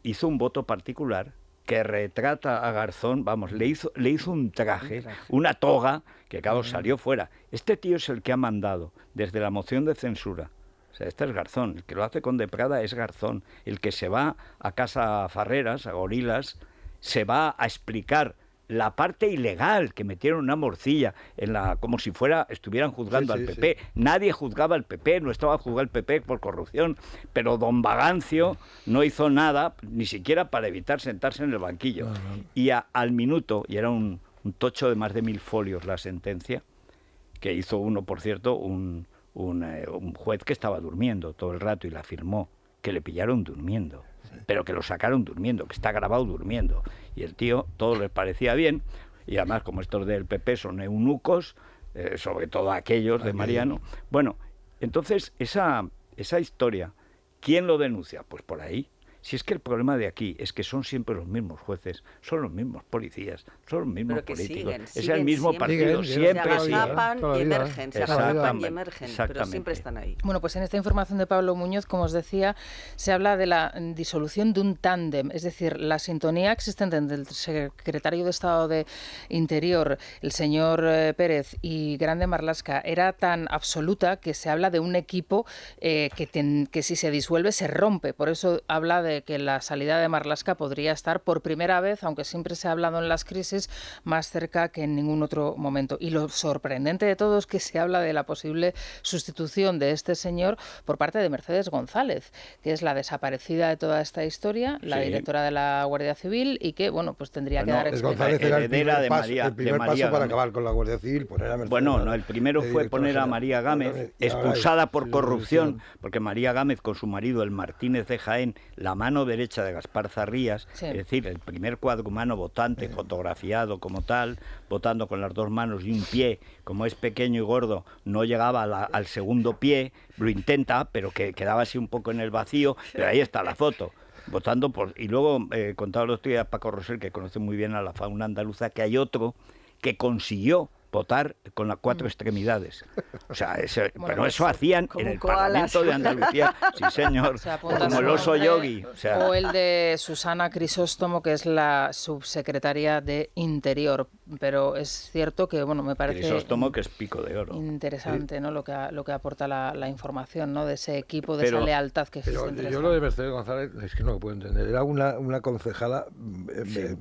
hizo un voto particular que retrata a Garzón, vamos, le hizo un traje, una toga, que claro, salió fuera. Este tío es el que ha mandado desde la moción de censura. O sea, este es Garzón, el que lo hace con De Prada es Garzón, el que se va a casa Farreras, a Gorilas, se va a explicar la parte ilegal, que metieron una morcilla como si estuvieran juzgando al PP. Sí. Nadie juzgaba al PP, no estaba juzgando al PP por corrupción, pero don Bagancio no hizo nada, ni siquiera para evitar sentarse en el banquillo. Y al minuto, y era un tocho de más de 1000 folios la sentencia, que hizo uno, por cierto, un juez que estaba durmiendo todo el rato y la firmó, que le pillaron durmiendo. Pero que lo sacaron durmiendo, que está grabado durmiendo. Y el tío, todo le parecía bien, y además, como estos del PP son eunucos, sobre todo aquellos de Mariano. Bueno, entonces, esa historia, ¿quién lo denuncia? Pues por ahí. Si es que el problema de aquí es que son siempre los mismos jueces, son los mismos policías, son los mismos políticos. Es el mismo partido, siempre se agazapan y emergen, pero siempre están ahí. Bueno, pues en esta información de Pablo Muñoz, como os decía, se habla de la disolución de un tándem, es decir, la sintonía existente entre el secretario de Estado de Interior, el señor Pérez, y Grande Marlaska era tan absoluta que se habla de un equipo que si se disuelve se rompe. Por eso habla de que la salida de Marlaska podría estar por primera vez, aunque siempre se ha hablado en las crisis, más cerca que en ningún otro momento. Y lo sorprendente de todo es que se habla de la posible sustitución de este señor por parte de Mercedes González, que es la desaparecida de toda esta historia, la directora de la Guardia Civil, y que, bueno, pues tendría que dar explicaciones. González era el primer paso para acabar con la Guardia Civil, poner a Mercedes. Bueno, no, el primero fue poner a María Gámez, expulsada por corrupción, porque María Gámez con su marido, el Martínez de Jaén, la mano derecha de Gaspar Zarrías, es decir, el primer cuadrumano votante fotografiado como tal, votando con las dos manos y un pie, como es pequeño y gordo, no llegaba al segundo pie, lo intenta, pero que quedaba así un poco en el vacío, pero ahí está la foto. Votando por... Y luego contaba el otro día a Paco Rosell, que conoce muy bien a la fauna andaluza, que hay otro que consiguió votar con las 4 extremidades. O sea, pero eso hacían en el Parlamento de Andalucía. Sí, señor. Como el oso yogi. O el de Susana Crisóstomo, que es la subsecretaria de Interior. Pero es cierto que, bueno, me parece... Crisóstomo, que es pico de oro. Interesante, ¿no? Lo que aporta la información, ¿no? De ese equipo, de esa lealtad que existe entre yo lo de Mercedes González es que no lo puedo entender. Era una concejala,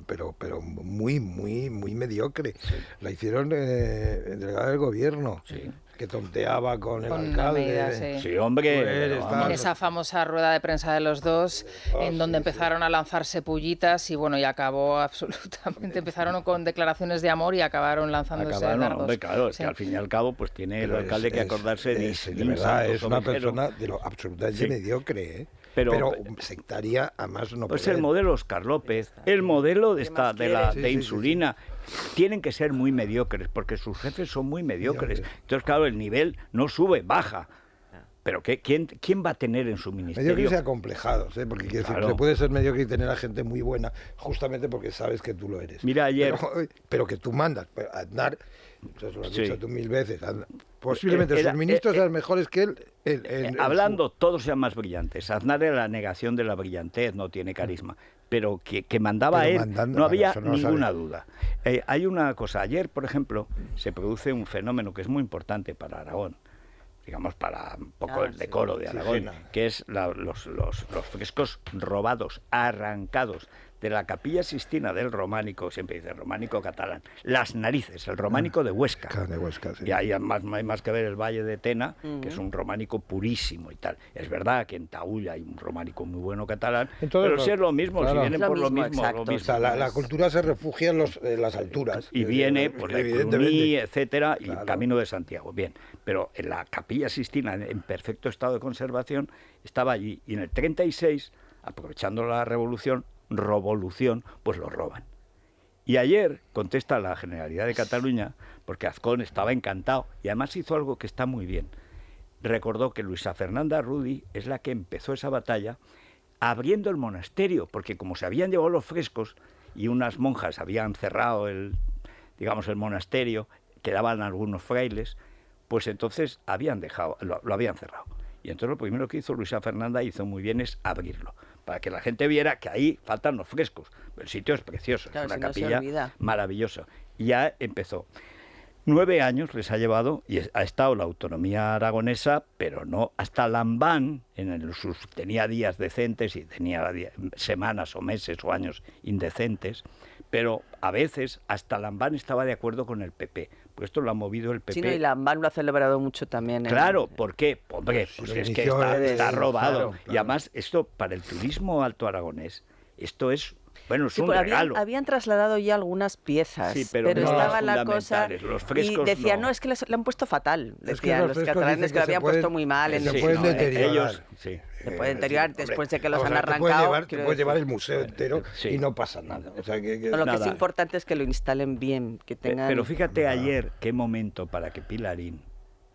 pero muy mediocre. Sí. La hicieron delegada del gobierno. Sí. Que tonteaba con el alcalde. Sí, hombre. En esa famosa rueda de prensa de los dos, en donde empezaron a lanzarse pullitas y bueno, y acabó absolutamente, empezaron con declaraciones de amor y acabaron lanzándose dardos. Hombre, claro, es que al fin y al cabo pues tiene el alcalde que acordarse de verdad, es una persona de lo absolutamente mediocre, pero sectaria a más no pues poder. El modelo Óscar López, el modelo de Insulina, tienen que ser muy mediocres, porque sus jefes son muy mediocres. Entonces, claro, el nivel no sube, baja. Pero ¿quién va a tener en su ministerio? Mediocres y acomplejados, porque quiero decir, se puede ser mediocre y tener a gente muy buena, justamente porque sabes que tú lo eres. Mira, ayer... Pero que tú mandas. Aznar, entonces lo has dicho tú 1000 veces, posiblemente sus ministros sean mejores que él. Hablando, todos sean más brillantes. Aznar era la negación de la brillantez, no tiene carisma. Pero que mandaba él, no había ninguna duda. Hay una cosa, ayer, por ejemplo, se produce un fenómeno que es muy importante para Aragón, digamos, para un poco el decoro de Aragón, que es los frescos robados, arrancados de la Capilla Sistina del Románico, siempre dice Románico catalán, Las Narices, el Románico de Huesca. Y hay más que ver el Valle de Tena, que es un románico purísimo y tal. Es verdad que en Taúlla hay un románico muy bueno catalán, pero si es lo mismo, si vienen por lo mismo. O sea, la cultura se refugia en las alturas. Y viene por la Cluny, etcétera, y Camino de Santiago. Bien, pero en la Capilla Sistina, en perfecto estado de conservación, estaba allí. Y en el 36, aprovechando la revolución, pues lo roban. Y ayer contesta la Generalidad de Cataluña, porque Azcón estaba encantado, y además hizo algo que está muy bien. Recordó que Luisa Fernanda Rudy es la que empezó esa batalla abriendo el monasterio, porque como se habían llevado los frescos y unas monjas habían cerrado el monasterio, quedaban algunos frailes, pues entonces lo habían cerrado. Y entonces lo primero que hizo Luisa Fernanda, hizo muy bien, es abrirlo, para que la gente viera que ahí faltan los frescos. El sitio es precioso, es una capilla maravillosa. Y ya empezó. 9 años les ha llevado y ha estado la autonomía aragonesa, pero no hasta Lambán, tenía días decentes y tenía semanas o meses o años indecentes, pero a veces hasta Lambán estaba de acuerdo con el PP. Pues esto lo ha movido el PP. Sí, no, y Lambán lo ha celebrado mucho también. Claro, ¿por qué? Hombre, pues es que está robado. Claro. Y además, esto para el turismo alto aragonés, esto es... Bueno, es un regalo. Habían trasladado ya algunas piezas, sí, pero no estaba la cosa los frescos y decían, no, es que le han puesto fatal. Decían los catalanes que lo habían puesto muy mal. Se pueden deteriorar. Se pueden deteriorar después de que los han arrancado. Te puedes llevar el museo entero y no pasa nada. O sea, lo que es importante es que lo instalen bien, que tengan... Pero fíjate ayer, qué momento para que Pilarín,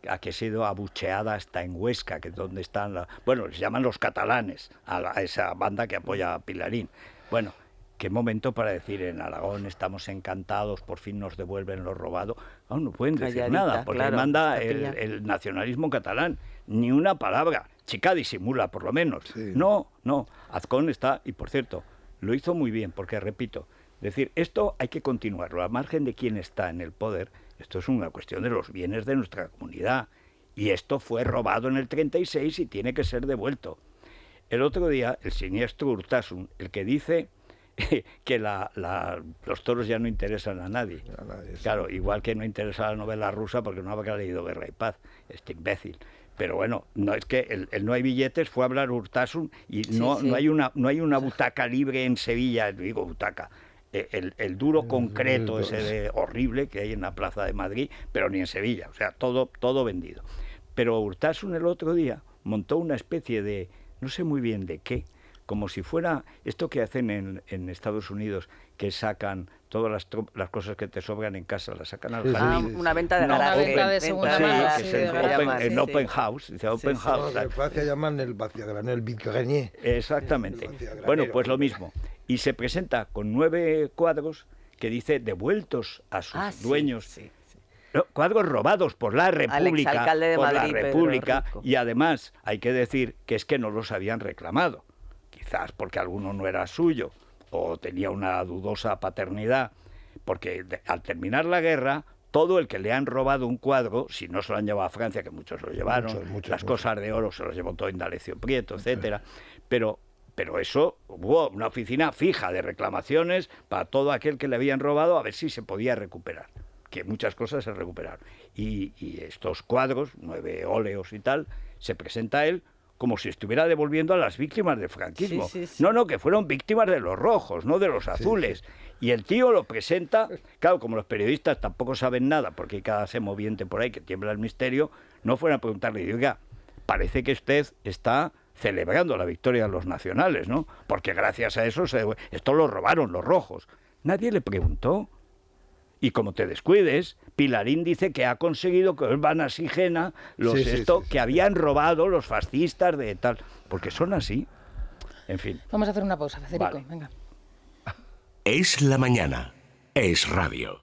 a que ha sido abucheada hasta en Huesca, que es donde están, bueno, les llaman los catalanes, a esa banda que apoya a Pilarín. Bueno, qué momento para decir en Aragón estamos encantados, por fin nos devuelven lo robado. No pueden decir nada, porque claro, manda el nacionalismo catalán. Ni una palabra. Chica disimula, por lo menos. Sí. No. Azcón está, y por cierto, lo hizo muy bien, porque repito, decir, esto hay que continuarlo, a margen de quién está en el poder. Esto es una cuestión de los bienes de nuestra comunidad. Y esto fue robado en el 36 y tiene que ser devuelto. El otro día, el siniestro Urtasun, el que dice que los toros ya no interesan a nadie. Claro, igual que no interesa la novela rusa porque no habrá leído Guerra y Paz, este imbécil. Pero bueno, no es que el no hay billetes fue a hablar Urtasun y no hay una butaca libre en Sevilla, digo butaca. El duro concreto ese horrible que hay en la Plaza de Madrid, pero ni en Sevilla, o sea, todo vendido. Pero Urtasun el otro día montó una especie de, no sé muy bien de qué, como si fuera esto que hacen en Estados Unidos, que sacan todas las cosas que te sobran en casa, las sacan al jardín. Una venta de garaje. Una venta de segunda mano. En open house. Dice open house. En Francia llaman el vacío-granier, el vide-grenier. Exactamente. Bueno, pues lo mismo. Y se presenta con 9 cuadros que dice devueltos a sus dueños. Sí. Cuadros robados por la República. De por Madrid, la República. Y además hay que decir que es que no los habían reclamado. Quizás porque alguno no era suyo o tenía una dudosa paternidad, porque al terminar la guerra, todo el que le han robado un cuadro, si no se lo han llevado a Francia, que muchos lo llevaron, las cosas de oro se los llevó todo Indalecio Prieto, etcétera, pero eso, hubo una oficina fija de reclamaciones para todo aquel que le habían robado, a ver si se podía recuperar, que muchas cosas se recuperaron. Y estos cuadros, 9 óleos y tal, se presenta a él como si estuviera devolviendo a las víctimas del franquismo. Sí. No, que fueron víctimas de los rojos, no de los azules. Y el tío lo presenta, claro, como los periodistas tampoco saben nada, porque hay cada semoviente por ahí que tiembla el misterio, no fueron a preguntarle, oiga, parece que usted está celebrando la victoria de los nacionales, ¿no? Porque gracias a eso, esto lo robaron los rojos. Nadie le preguntó. Y como te descuides, Pilarín dice que ha conseguido que vuelvan a Sigena que habían robado los fascistas de tal. Porque son así. En fin. Vamos a hacer una pausa, Federico. Vale. Venga. Es la mañana. Es radio.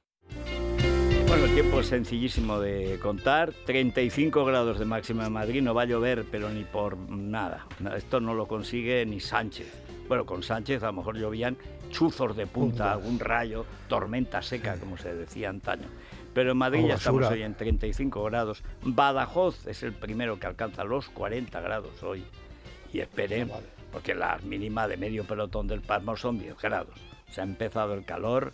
Bueno, el tiempo es sencillísimo de contar. 35 grados de máxima en Madrid. No va a llover, pero ni por nada. Esto no lo consigue ni Sánchez. Bueno, con Sánchez a lo mejor llovían chuzos de punta, algún rayo, tormenta seca, como se decía antaño. Pero en Madrid ya estamos hoy en 35 grados. Badajoz es el primero que alcanza los 40 grados hoy. Y esperen, porque la mínima de medio pelotón del Palmo son 10 grados. Se ha empezado el calor.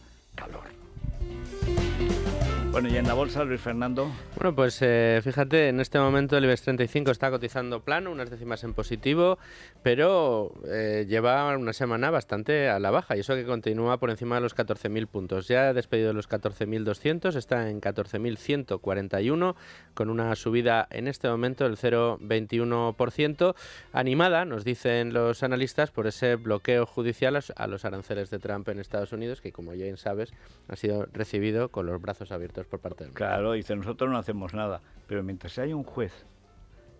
Bueno, ¿y en la bolsa, Luis Fernando? Bueno, pues fíjate, en este momento el IBEX 35 está cotizando plano, unas décimas en positivo, pero lleva una semana bastante a la baja, y eso que continúa por encima de los 14.000 puntos. Ya ha despedido los 14.200, está en 14.141, con una subida en este momento del 0,21%, animada, nos dicen los analistas, por ese bloqueo judicial a los aranceles de Trump en Estados Unidos, que como bien sabes, ha sido recibido con los brazos abiertos por parte del mercado. Claro, dice, nosotros no hacemos nada, pero mientras haya un juez,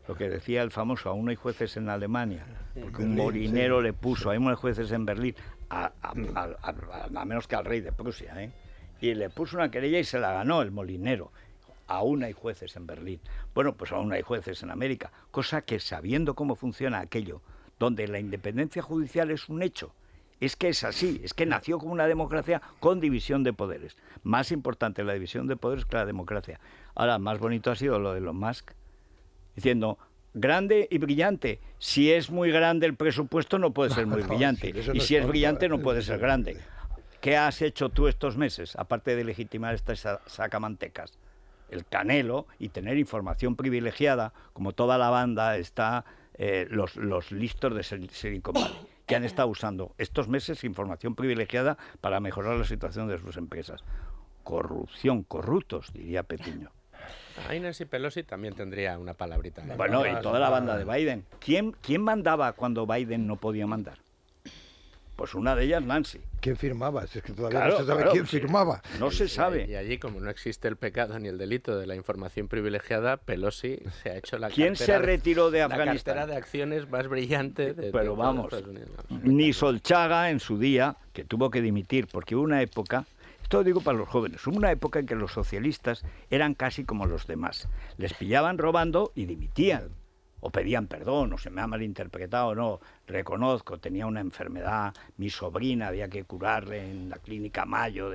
lo que decía el famoso, aún hay jueces en Alemania, porque un molinero le puso, hay unos jueces en Berlín, a menos que al rey de Prusia, y le puso una querella y se la ganó el molinero. Aún hay jueces en Berlín. Bueno, pues aún hay jueces en América, cosa que sabiendo cómo funciona aquello, donde la independencia judicial es un hecho, Es que es así, es que nació como una democracia con división de poderes. Más importante la división de poderes que la democracia. Ahora, más bonito ha sido lo de Elon Musk, diciendo, grande y brillante. Si es muy grande el presupuesto no puede ser muy brillante. Y si es brillante no puede ser grande. ¿Qué has hecho tú estos meses, aparte de legitimar estas sacamantecas? El Canelo y tener información privilegiada, como toda la banda está, los listos de Silicon Valley, que han estado usando estos meses información privilegiada para mejorar la situación de sus empresas. Corrupción, corruptos, diría Petiño. Ahí Nancy Pelosi también tendría una palabrita. Bueno, y toda la banda de Biden. ¿Quién mandaba cuando Biden no podía mandar? Pues una de ellas, Nancy. ¿Quién firmaba? Es que todavía no se sabe quién firmaba. No se sabe. Y allí, como no existe el pecado ni el delito de la información privilegiada, Pelosi se ha hecho la ¿Quién se retiró de Afganistán? La cartera de acciones más brillante de Pero vamos, Estados Unidos. ni Solchaga en su día, que tuvo que dimitir, porque hubo una época, esto lo digo para los jóvenes, hubo una época en que los socialistas eran casi como los demás. Les pillaban robando y dimitían. O pedían perdón, o se me ha malinterpretado, no, reconozco, tenía una enfermedad, mi sobrina había que curarle en la clínica Mayo,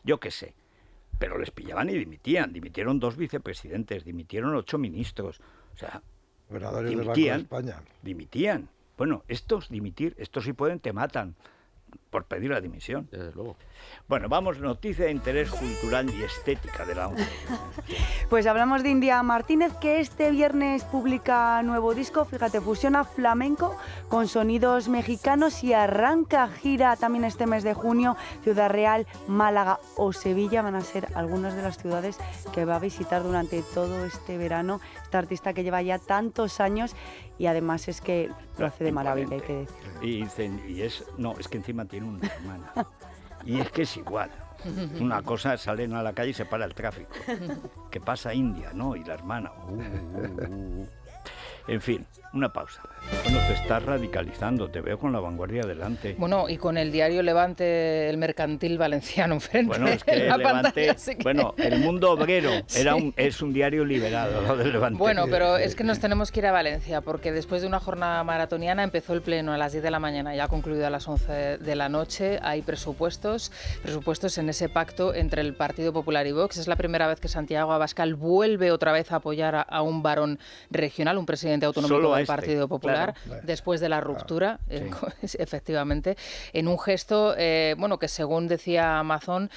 yo qué sé. Pero les pillaban y dimitían. Dimitieron 2 vicepresidentes, dimitieron 8 ministros. O sea, gobernadores del Banco de España. Dimitían. Bueno, estos sí pueden, te matan por pedir la dimisión. Desde luego. Bueno, vamos, noticia de interés cultural y estética de la ONU. Pues hablamos de India Martínez, que este viernes publica nuevo disco, fíjate, fusiona flamenco con sonidos mexicanos y arranca gira también este mes de junio. Ciudad Real, Málaga o Sevilla van a ser algunas de las ciudades que va a visitar durante todo este verano esta artista que lleva ya tantos años y además es que lo hace de maravilla, hay que decir. Y dicen, es que encima tiene una hermana. Y es que es igual. Una cosa, salen a la calle y se para el tráfico. ¿Qué pasa India, no? Y la hermana. En fin, una pausa. Bueno, te estás radicalizando, te veo con La Vanguardia delante. Bueno, y con el diario Levante, el Mercantil Valenciano enfrente. Bueno, es que la Levante, pantalla, que... bueno, El Mundo Obrero es un diario liberado, lo del Levante. Bueno, pero es que nos tenemos que ir a Valencia, porque después de una jornada maratoniana empezó el pleno a las 10 de la mañana, ya ha concluido a las 11 de la noche. Hay presupuestos en ese pacto entre el Partido Popular y Vox. Es la primera vez que Santiago Abascal vuelve otra vez a apoyar a un varón regional, un presidente autonómico del Partido Popular, claro, después de la ruptura, sí. Efectivamente, en un gesto, que según decía Mazón,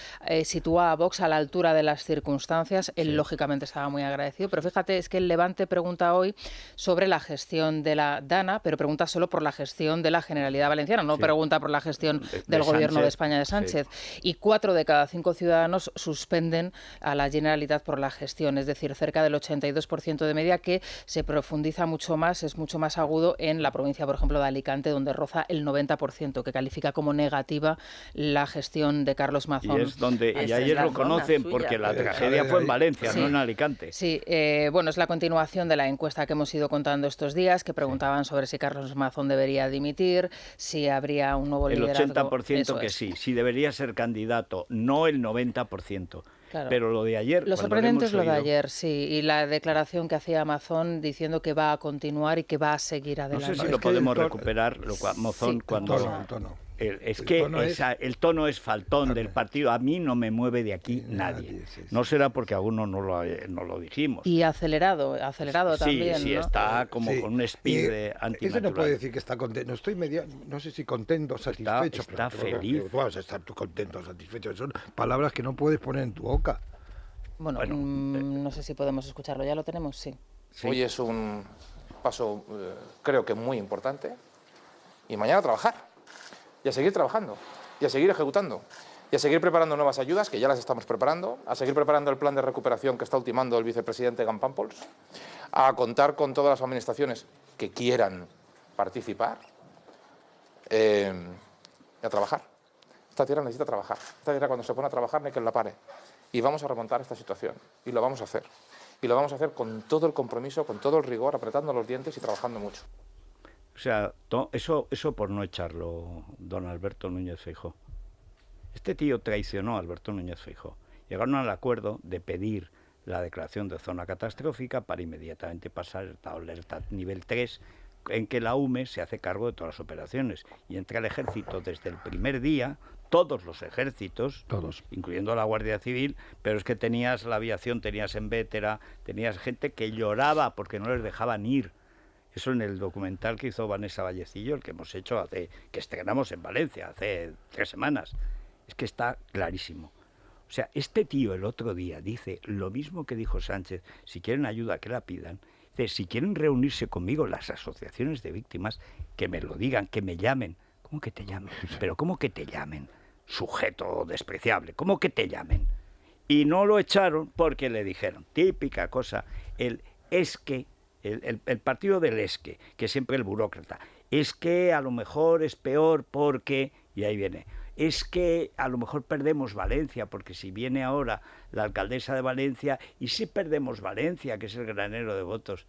sitúa a Vox a la altura de las circunstancias. Él, lógicamente, estaba muy agradecido, pero fíjate, es que el Levante pregunta hoy sobre la gestión de la DANA, pero pregunta solo por la gestión de la Generalidad Valenciana, no pregunta por la gestión del Gobierno de España de Sánchez. Y 4 de cada 5 ciudadanos suspenden a la Generalitat por la gestión, es decir, cerca del 82% de media, que se profundiza mucho más, es mucho más agudo en la provincia, por ejemplo, de Alicante, donde roza el 90%, que califica como negativa la gestión de Carlos Mazón. Y es donde, y ayer lo conocen, porque la tragedia fue en Valencia, no en Alicante. Sí, es la continuación de la encuesta que hemos ido contando estos días, que preguntaban sobre si Carlos Mazón debería dimitir, si habría un nuevo liderazgo. El 80% que sí debería ser candidato, no el 90%. Claro. Pero lo de ayer... Lo sorprendente es lo de ayer, sí, y la declaración que hacía Mazón diciendo que va a continuar y que va a seguir adelante. No sé si lo podemos recuperar, Mazón, cuando... El tono. El tono es faltón del partido. A mí no me mueve de aquí nadie. No será porque algunos no lo dijimos. Y acelerado también. Sí, ¿no? Está como con un speed antinatural. Ese no puede decir que está contento. Estoy no sé si contento o satisfecho. Está feliz. Vas a estar tú contento o satisfecho. Son palabras que no puedes poner en tu boca. Bueno, no sé si podemos escucharlo. ¿Ya lo tenemos? Sí. Hoy es un paso, creo que muy importante. Y mañana a trabajar. Y a seguir trabajando, y a seguir ejecutando, y a seguir preparando nuevas ayudas, que ya las estamos preparando, a seguir preparando el plan de recuperación que está ultimando el vicepresidente Campampols, a contar con todas las administraciones que quieran participar, y a trabajar. Esta tierra necesita trabajar. Esta tierra, cuando se pone a trabajar, no hay quien la pare. Y vamos a remontar esta situación, y lo vamos a hacer. Y lo vamos a hacer con todo el compromiso, con todo el rigor, apretando los dientes y trabajando mucho. O sea, eso por no echarlo, don Alberto Núñez Feijóo. Este tío traicionó a Alberto Núñez Feijóo. Llegaron al acuerdo de pedir la declaración de zona catastrófica para inmediatamente pasar el alerta nivel 3 en que la UME se hace cargo de todas las operaciones y entra el ejército desde el primer día, todos los ejércitos, incluyendo la Guardia Civil, pero es que tenías la aviación, tenías en Vétera, tenías gente que lloraba porque no les dejaban ir. Eso en el documental que hizo Vanessa Vallecillo, el que hemos hecho que estrenamos en Valencia hace 3 semanas. Es que está clarísimo. O sea, este tío el otro día dice lo mismo que dijo Sánchez: si quieren ayuda, que la pidan. Dice: si quieren reunirse conmigo las asociaciones de víctimas, que me lo digan, que me llamen. ¿Cómo que te llamen? ¿Pero cómo que te llamen? Sujeto despreciable, ¿cómo que te llamen? Y no lo echaron porque le dijeron, típica cosa, el partido del que siempre el burócrata, es que a lo mejor es peor porque, y ahí viene, es que a lo mejor perdemos Valencia, porque si viene ahora la alcaldesa de Valencia, y si perdemos Valencia, que es el granero de votos,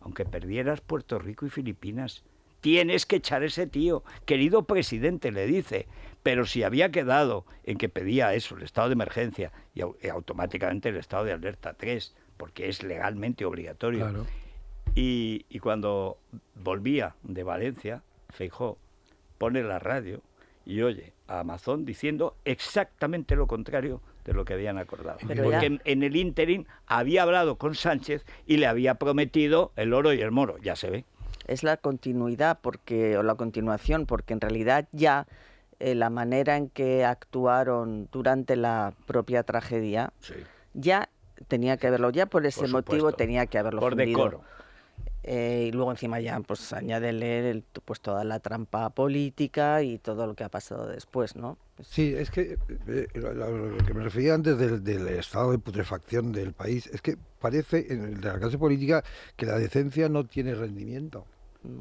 aunque perdieras Puerto Rico y Filipinas, tienes que echar a ese tío. Querido presidente, le dice, pero si había quedado en que pedía eso, el estado de emergencia, y automáticamente el estado de alerta 3, porque es legalmente obligatorio. Claro. Y cuando volvía de Valencia, Feijóo pone la radio y oye a Mazón diciendo exactamente lo contrario de lo que habían acordado. Pero porque en el ínterin había hablado con Sánchez y le había prometido el oro y el moro, ya se ve. Es la continuidad o la continuación, porque en realidad ya la manera en que actuaron durante la propia tragedia, ya tenía que haberlo, ya por ese motivo tenía que haberlo por fundido. decoro. Y luego encima ya pues añádele pues toda la trampa política y todo lo que ha pasado después, ¿no? Sí, es que lo que me refería antes del estado de putrefacción del país, es que parece en la clase política que la decencia no tiene rendimiento.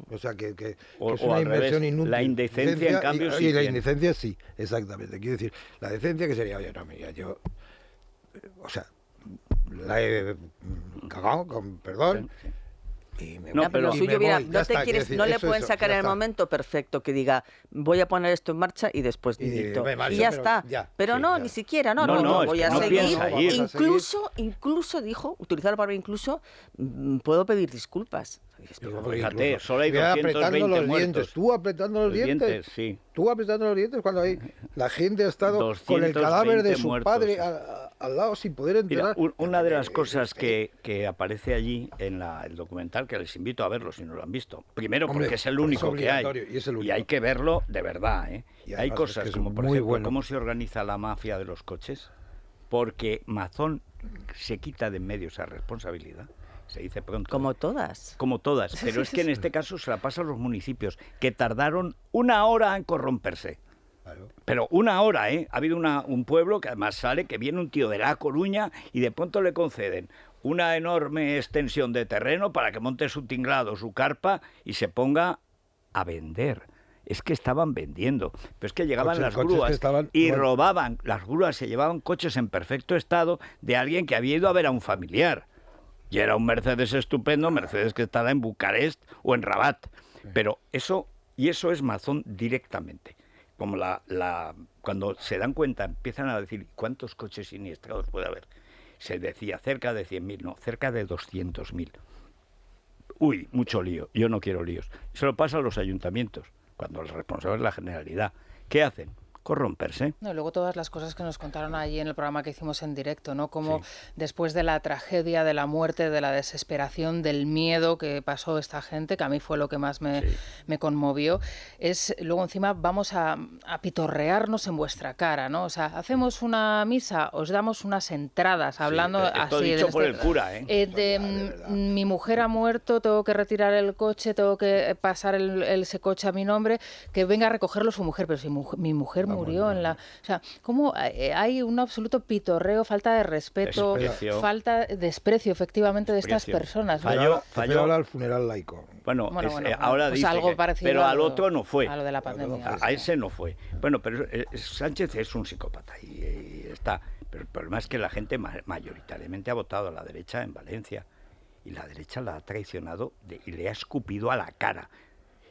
O sea, que es una inversión inútil. La indecencia, en cambio, sí. Y la indecencia sí, exactamente. Quiero decir, la decencia que sería, oye, no, mira, yo, o sea, la he cagado, con perdón. Sí. Pero suyo, mira, no le pueden sacar en el momento perfecto que diga voy a poner esto en marcha y después dimito. Y ya está. Pero no, ni siquiera, no, voy a seguir. Incluso dijo, utilizar la palabra incluso, puedo pedir disculpas. Pero fíjate, solo hay 220 muertos. Tú apretando los dientes. Sí. Tú apretando los dientes cuando la gente ha estado con el cadáver de su padre al lado sin poder enterrar. Mira, una de las cosas que aparece allí en el documental, que les invito a verlo si no lo han visto. Primero, porque es el único que hay. Y hay que verlo de verdad. Hay cosas como, por ejemplo, cómo se organiza la mafia de los coches. Porque Mazón se quita de en medio esa responsabilidad. Se dice pronto. Como todas. Como todas, pero es que en este caso se la pasa a los municipios, que tardaron 1 hora en corromperse. Claro. Pero 1 hora, ¿eh? Ha habido un pueblo que además sale, que viene un tío de La Coruña y de pronto le conceden una enorme extensión de terreno para que monte su tinglado, su carpa y se ponga a vender. Es que estaban vendiendo, pero es que llegaban las grúas y robaban. Las grúas se llevaban coches en perfecto estado de alguien que había ido a ver a un familiar. Y era un Mercedes estupendo, Mercedes que estará en Bucarest o en Rabat. Sí. Pero eso es Mazón directamente. Como cuando se dan cuenta, empiezan a decir ¿cuántos coches siniestrados puede haber? Se decía cerca de 100.000, no, cerca de 200.000. Uy, mucho lío, yo no quiero líos. Eso lo pasa a los ayuntamientos, cuando el responsable es la Generalidad. ¿Qué hacen? Corromperse. No, y luego todas las cosas que nos contaron allí en el programa que hicimos en directo, ¿no? Como después de la tragedia, de la muerte, de la desesperación, del miedo que pasó esta gente, que a mí fue lo que más me conmovió, es luego encima vamos a pitorrearnos en vuestra cara, ¿no? O sea, hacemos una misa, os damos unas entradas, hablando esto así. Dicho por el cura, mi mujer ha muerto, tengo que retirar el coche, tengo que pasar ese coche a mi nombre, que venga a recogerlo su mujer, pero si mi mujer murió en la... O sea, ¿cómo hay un absoluto pitorreo, falta de respeto, falta de desprecio, efectivamente, de estas personas? Falló al funeral laico. Bueno, ahora pues dice algo parecido pero al otro no fue. A lo de la pandemia. A ese no fue. Bueno, pero Sánchez es un psicópata y está. Pero el problema es que la gente mayoritariamente ha votado a la derecha en Valencia y la derecha la ha traicionado y le ha escupido a la cara.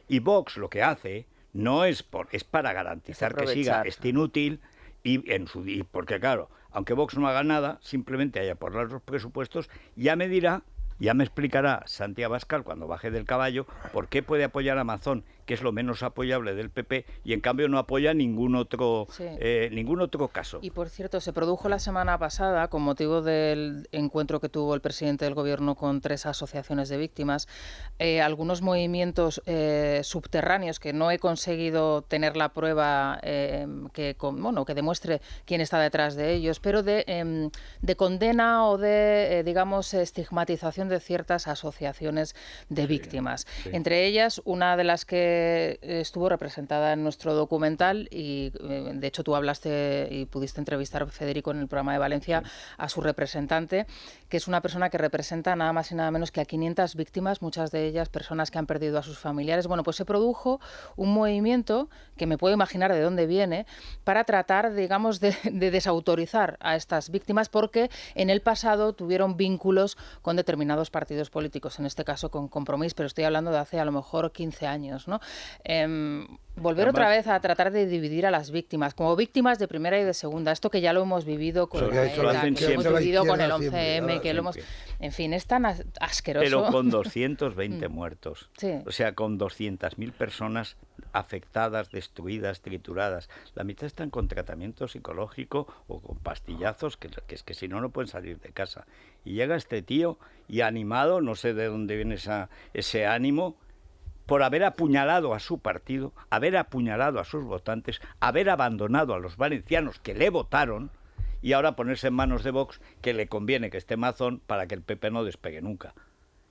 Y Vox lo que hace... no es para garantizar que siga este inútil y porque claro, aunque Vox no haga nada, simplemente haya por los presupuestos, ya me dirá Ya me explicará Santi Abascal cuando baje del caballo por qué puede apoyar a Mazón, que es lo menos apoyable del PP, y en cambio no apoya ningún otro caso. Y por cierto, se produjo la semana pasada, con motivo del encuentro que tuvo el presidente del Gobierno con 3 asociaciones de víctimas, algunos movimientos subterráneos que no he conseguido tener la prueba que demuestre quién está detrás de ellos, pero de condena o de, digamos, estigmatización de ciertas asociaciones de víctimas. Sí. Entre ellas, una de las que estuvo representada en nuestro documental, y de hecho tú hablaste y pudiste entrevistar, Federico, en el programa de Valencia, a su representante, que es una persona que representa nada más y nada menos que a 500 víctimas, muchas de ellas personas que han perdido a sus familiares. Bueno, pues se produjo un movimiento, que me puedo imaginar de dónde viene, para tratar, digamos, de desautorizar a estas víctimas, porque en el pasado tuvieron vínculos con determinados partidos políticos, en este caso con Compromís, pero estoy hablando de hace a lo mejor 15 años, ¿no? Volver otra vez a tratar de dividir a las víctimas, como víctimas de primera y de segunda, esto que ya lo hemos vivido con la ETA, que lo hemos vivido con el 11M, que lo hemos... En fin, es tan asqueroso. Pero con 220 muertos, sí. O sea, con 200.000 personas afectadas, destruidas, trituradas. La mitad están con tratamiento psicológico o con pastillazos, que es que si no, no pueden salir de casa. Y llega este tío y animado, no sé de dónde viene ese ánimo, por haber apuñalado a su partido, haber apuñalado a sus votantes, haber abandonado a los valencianos que le votaron, y ahora ponerse en manos de Vox, que le conviene que esté Mazón para que el PP no despegue nunca.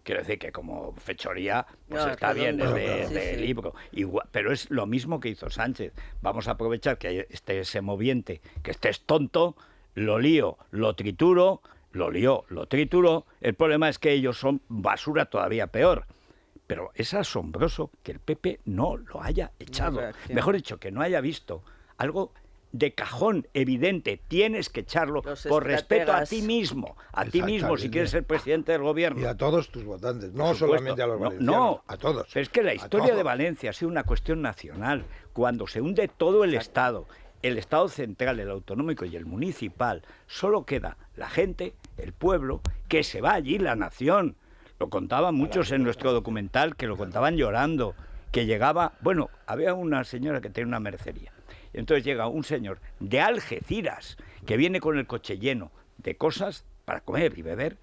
Quiero decir que como fechoría, pues no, está bien, es de libro. Igual, pero es lo mismo que hizo Sánchez. Vamos a aprovechar que esté ese moviente, que estés tonto, lo lío, lo trituro, lo lió, lo trituró. El problema es que ellos son basura todavía peor. Pero es asombroso que el PP no lo haya echado. Mejor dicho, que no haya visto algo de cajón evidente. Tienes que echarlo por respeto a ti mismo. A ti mismo, si quieres ser presidente del gobierno. Y a todos tus votantes, no solamente a los valencianos, no, a todos. Pero es que la historia de Valencia ha sido una cuestión nacional. Cuando se hunde todo el Estado, el Estado central, el autonómico y el municipal, solo queda la gente, el pueblo, que se va allí, la nación. Lo contaban muchos en nuestro documental, que lo contaban llorando, que llegaba... Bueno, había una señora que tenía una mercería. Y entonces llega un señor de Algeciras, que viene con el coche lleno de cosas para comer y beber,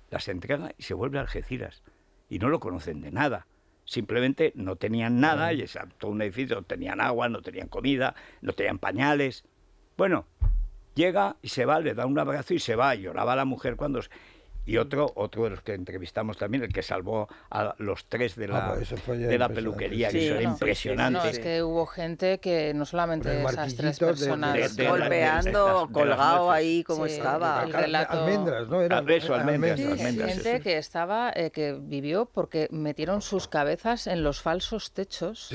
las entrega y se vuelve a Algeciras. Y no lo conocen de nada. Simplemente no tenían nada, y todo un edificio, no tenían agua, no tenían comida, no tenían pañales. Bueno, llega y se va, le da un abrazo y se va. Y lloraba la mujer cuando... Y otro de los que entrevistamos también, el que salvó a los 3 de la peluquería, que eso era impresionante. No, es que hubo gente que no solamente esas 3 personas... golpeando, colgado ahí como estaba. El relato... Almendras, ¿no? Almendras. Gente que estaba, que vivió porque metieron sus cabezas en los falsos techos,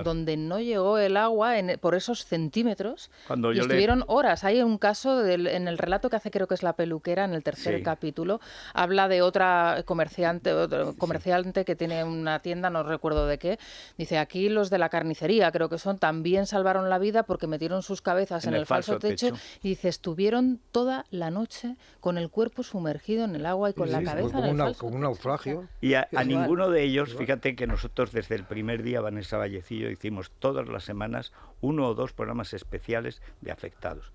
donde no llegó el agua por esos centímetros, y estuvieron horas. Hay un caso en el relato que hace, creo que es la peluquera, en el tercer capítulo, habla de otra comerciante que tiene una tienda, no recuerdo de qué. Dice, aquí los de la carnicería, creo que son, también salvaron la vida porque metieron sus cabezas en el falso techo. Y dice, estuvieron toda la noche con el cuerpo sumergido en el agua y con la cabeza en el falso como un naufragio. Y a ninguno de ellos, fíjate que nosotros desde el primer día, Vanessa Vallecillo, hicimos todas las semanas 1 o 2 programas especiales de afectados.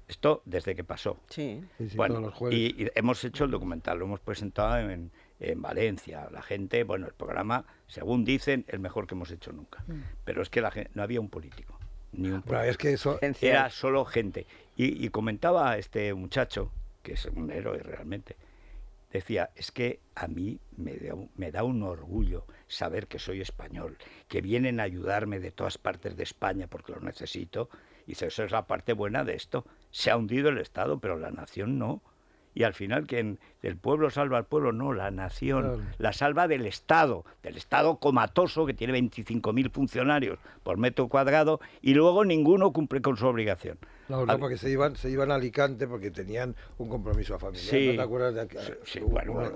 Esto desde que pasó. Sí. Bueno, todos los jueves. Y hemos hecho el documental, lo hemos presentado en Valencia. La gente, bueno, el programa, según dicen, el mejor que hemos hecho nunca. Pero es que no había un político. Ni un político. Bueno, es que eso... Era solo gente. Y comentaba este muchacho, que es un héroe realmente, decía, es que a mí me da un orgullo saber que soy español, que vienen a ayudarme de todas partes de España porque lo necesito. Y dice, eso es la parte buena de esto. Se ha hundido el Estado, pero la nación no. Y al final, ¿quién? ¿El pueblo salva al pueblo? No, la nación. La salva del Estado comatoso, que tiene 25.000 funcionarios por metro cuadrado, y luego ninguno cumple con su obligación. No, porque se iban a Alicante porque tenían un compromiso familiar. Sí, ¿no te acuerdas de aquel? Sí, bueno.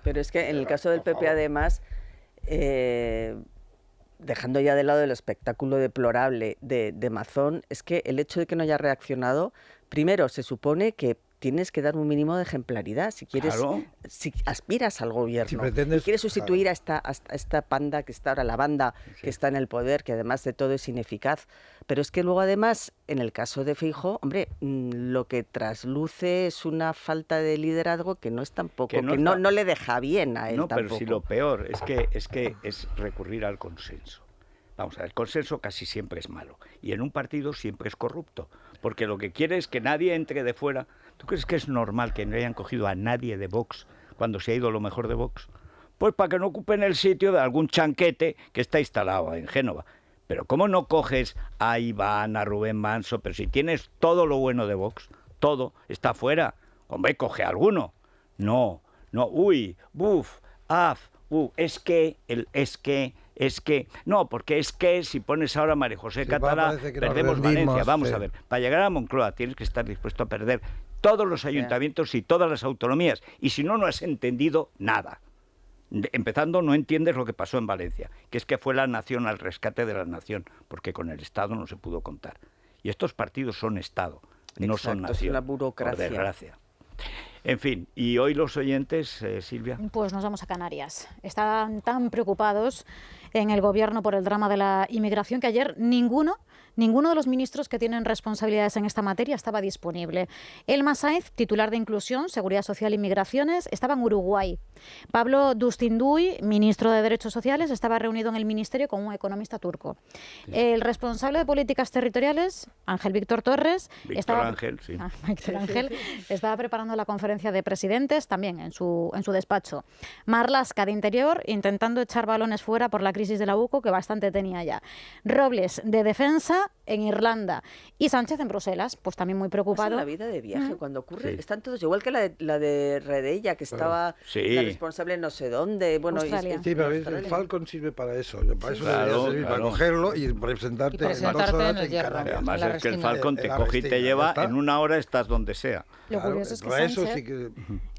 Pero es que en el caso del PP, además... dejando ya de lado el espectáculo deplorable de Mazón, es que el hecho de que no haya reaccionado, primero se supone que tienes que dar un mínimo de ejemplaridad si quieres, si aspiras al gobierno, si pretendes, y quieres sustituir a esta panda que está ahora, la banda que está en el poder, que además de todo es ineficaz. Pero es que luego además, en el caso de Feijóo, hombre, lo que trasluce es una falta de liderazgo que no es tampoco, no le deja bien a él tampoco. Pero si lo peor es que es recurrir al consenso. Vamos a ver, el consenso casi siempre es malo. Y en un partido siempre es corrupto. Porque lo que quiere es que nadie entre de fuera. ¿Tú crees que es normal que no hayan cogido a nadie de Vox cuando se ha ido lo mejor de Vox? Pues para que no ocupen el sitio de algún chanquete que está instalado en Génova. Pero ¿cómo no coges a Iván, a Rubén Manso? Pero si tienes todo lo bueno de Vox, todo está fuera. Hombre, coge a alguno. No, uy, buf, es que, no, porque es que si pones ahora a María José Catalá, perdemos Valencia. Vamos a ver, para llegar a Moncloa tienes que estar dispuesto a perder todos los ayuntamientos y todas las autonomías. Y si no, no has entendido nada. Empezando, no entiendes lo que pasó en Valencia, que es que fue la nación al rescate de la nación, porque con el Estado no se pudo contar. Y estos partidos son Estado, no son nación, es una burocracia. Por desgracia. En fin, ¿y hoy los oyentes, Silvia? Pues nos vamos a Canarias. Están tan preocupados en el gobierno por el drama de la inmigración que ayer ninguno de los ministros que tienen responsabilidades en esta materia estaba disponible. Elma Sáenz, titular de Inclusión, Seguridad Social y Migraciones, estaba en Uruguay. Pablo Dustinduy, ministro de Derechos Sociales, estaba reunido en el ministerio con un economista turco. Sí. El responsable de Políticas Territoriales, Ángel Víctor Torres, estaba preparando la conferencia de presidentes, también en su despacho. Marlaska, de Interior, intentando echar balones fuera por la crisis de la UCO, que bastante tenía ya. Robles, de Defensa, en Irlanda. Y Sánchez en Bruselas, pues también muy preocupado. La vida de viaje, cuando ocurre, están todos, igual que la de Redella, que estaba la responsable no sé dónde. Bueno, sí, pero el Falcon sirve para eso. Para eso debería servir, para cogerlo y presentarte en 2 horas en Canarias. Además es que el Falcon te coge y te lleva, en 1 hora estás donde sea. Lo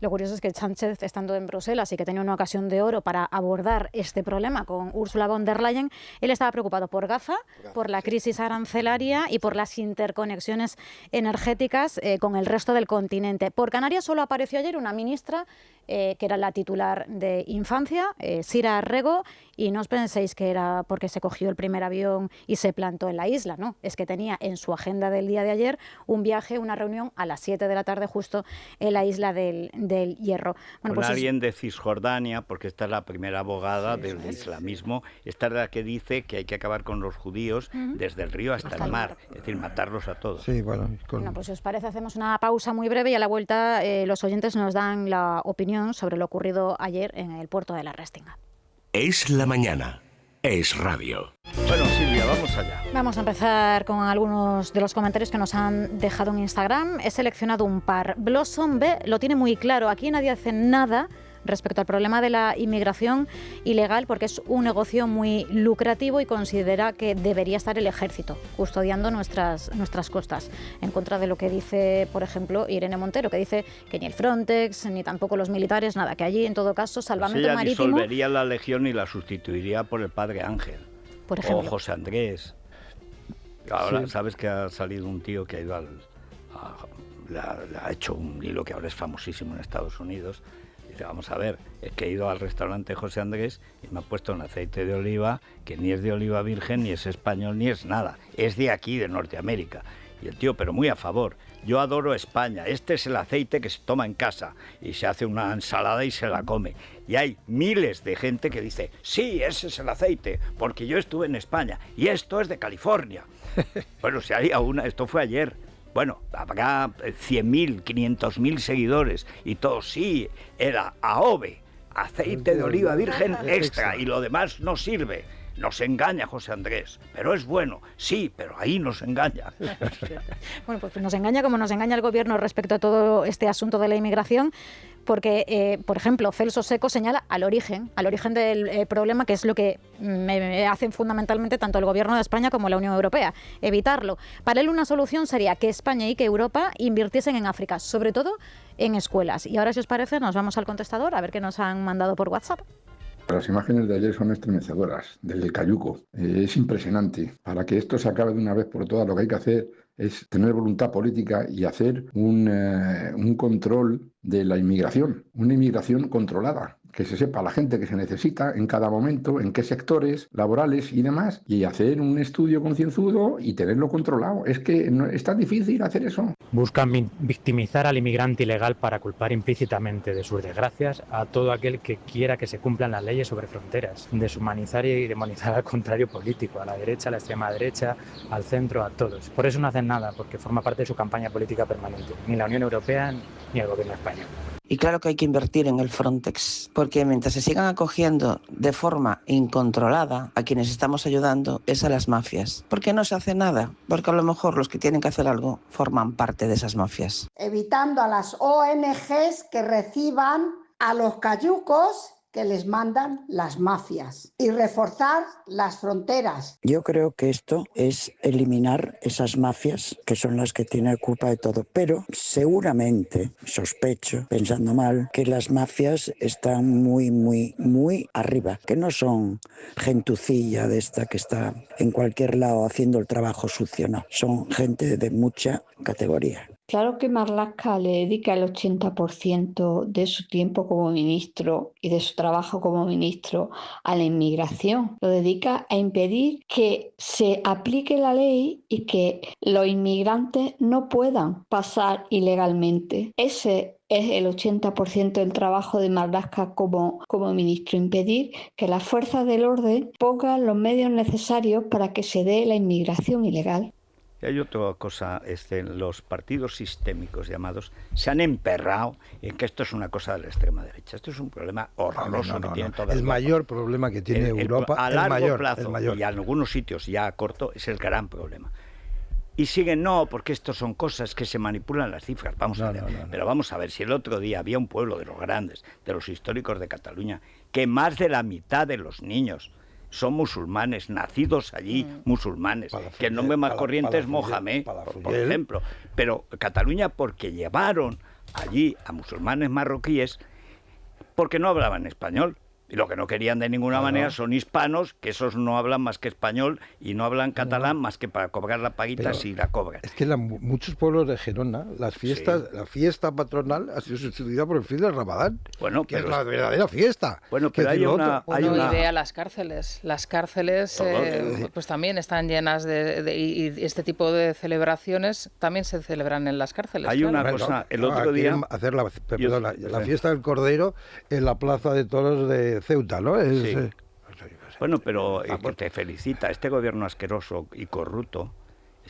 curioso es que Sánchez, estando en Bruselas y que tenía una ocasión de oro para abordar este problema con Ursula von der Leyen, él estaba preocupado por Gaza, por la crisis arancelaria y por las interconexiones energéticas con el resto del continente. Por Canarias solo apareció ayer una ministra que era la titular de Infancia, Sira Rego, y no os penséis que era porque se cogió el primer avión y se plantó en la isla, no, es que tenía en su agenda del día de ayer un viaje, una reunión a las 7 de la tarde justo en la isla del Hierro. Bueno, con alguien de Cisjordania, porque esta es la primera abogada del islamismo, esta es la que dice que hay que acabar con los judíos desde el río hasta el mar, es decir, matarlos a todos. Sí, bueno, pues si os parece hacemos una pausa muy breve y a la vuelta los oyentes nos dan la opinión sobre lo ocurrido ayer en el puerto de la Restinga. Es la mañana, es radio. Bueno, Silvia, vamos allá. Vamos a empezar con algunos de los comentarios que nos han dejado en Instagram. He seleccionado un par. Blossom B lo tiene muy claro. Aquí nadie hace nada respecto al problema de la inmigración ilegal porque es un negocio muy lucrativo y considera que debería estar el ejército custodiando nuestras costas, en contra de lo que dice, por ejemplo, Irene Montero, que dice que ni el Frontex ni tampoco los militares, nada, que allí en todo caso salvamento ella marítimo... disolvería la Legión y la sustituiría por el Padre Ángel, por ejemplo, o José Andrés. Ahora sabes que ha salido un tío que ha ido ha hecho un hilo que ahora es famosísimo en Estados Unidos. Dice, vamos a ver, es que he ido al restaurante José Andrés y me ha puesto un aceite de oliva que ni es de oliva virgen, ni es español, ni es nada. Es de aquí, de Norteamérica. Y el tío, pero muy a favor. Yo adoro España. Este es el aceite que se toma en casa y se hace una ensalada y se la come. Y hay miles de gente que dice, sí, ese es el aceite, porque yo estuve en España y esto es de California. Bueno, se haría esto fue ayer. Bueno, habrá 100.000, 500.000 seguidores y todo sí, era AOVE, aceite de oliva virgen extra y lo demás no sirve. Nos engaña José Andrés, pero es bueno, sí, pero ahí nos engaña. Bueno, pues nos engaña como nos engaña el gobierno respecto a todo este asunto de la inmigración, porque, por ejemplo, Celso Seco señala al origen del problema, que es lo que hacen fundamentalmente tanto el gobierno de España como la Unión Europea, evitarlo. Para él una solución sería que España y que Europa invirtiesen en África, sobre todo en escuelas. Y ahora, si os parece, nos vamos al contestador a ver qué nos han mandado por WhatsApp. Las imágenes de ayer son estremecedoras, del cayuco. Es impresionante. Para que esto se acabe de una vez por todas, lo que hay que hacer es tener voluntad política y hacer un control de la inmigración, una inmigración controlada, que se sepa la gente que se necesita en cada momento, en qué sectores laborales y demás, y hacer un estudio concienzudo y tenerlo controlado. Es que no, es tan difícil hacer eso. Buscan victimizar al inmigrante ilegal para culpar implícitamente de sus desgracias a todo aquel que quiera que se cumplan las leyes sobre fronteras, deshumanizar y demonizar al contrario político, a la derecha, a la extrema derecha, al centro, a todos. Por eso no hacen nada, porque forma parte de su campaña política permanente, ni la Unión Europea ni el gobierno español. Y claro que hay que invertir en el Frontex, porque mientras se sigan acogiendo de forma incontrolada a quienes estamos ayudando es a las mafias. ¿Por qué no se hace nada? Porque a lo mejor los que tienen que hacer algo forman parte de esas mafias. Evitando a las ONGs que reciban a los cayucos que les mandan las mafias y reforzar las fronteras. Yo creo que esto es eliminar esas mafias que son las que tienen culpa de todo, pero seguramente, sospecho, pensando mal, que las mafias están muy arriba, que no son gentucilla de esta que está en cualquier lado haciendo el trabajo sucio, no, son gente de mucha categoría. Claro que Marlaska le dedica el 80% de su tiempo como ministro y de su trabajo como ministro a la inmigración. Lo dedica a impedir que se aplique la ley y que los inmigrantes no puedan pasar ilegalmente. Ese es el 80% del trabajo de Marlaska como ministro, impedir que las fuerzas del orden pongan los medios necesarios para que se dé la inmigración ilegal. Y hay otra cosa, los partidos sistémicos llamados se han emperrado en que esto es una cosa de la extrema derecha. Esto es un problema horroroso que tiene toda Europa. El mayor problema que tiene Europa, a largo plazo y en algunos sitios ya a corto, es el gran problema. Y siguen, no, porque estos son cosas que se manipulan las cifras. Vamos a ver, pero vamos a ver, si el otro día había un pueblo de los grandes, de los históricos de Cataluña, que más de la mitad de los niños son musulmanes, nacidos allí, musulmanes, que el nombre más corriente es Mohamed, por ejemplo. Pero Cataluña, porque llevaron allí a musulmanes marroquíes, porque no hablaban español. Y lo que no querían de ninguna manera son hispanos, que esos no hablan más que español y no hablan catalán más que para cobrar la paguita si la cobran. Es que muchos pueblos de Gerona, las fiestas, la fiesta patronal ha sido sustituida por el fin del Ramadán, que es la verdadera fiesta. Bueno, pero hay una idea, las cárceles. Las cárceles pues también están llenas y este tipo de celebraciones también se celebran en las cárceles. Hay una cosa, el otro día... hacer la fiesta del Cordero en la Plaza de Toros de Ceuta, ¿no? Bueno, pero te felicita este gobierno asqueroso y corrupto.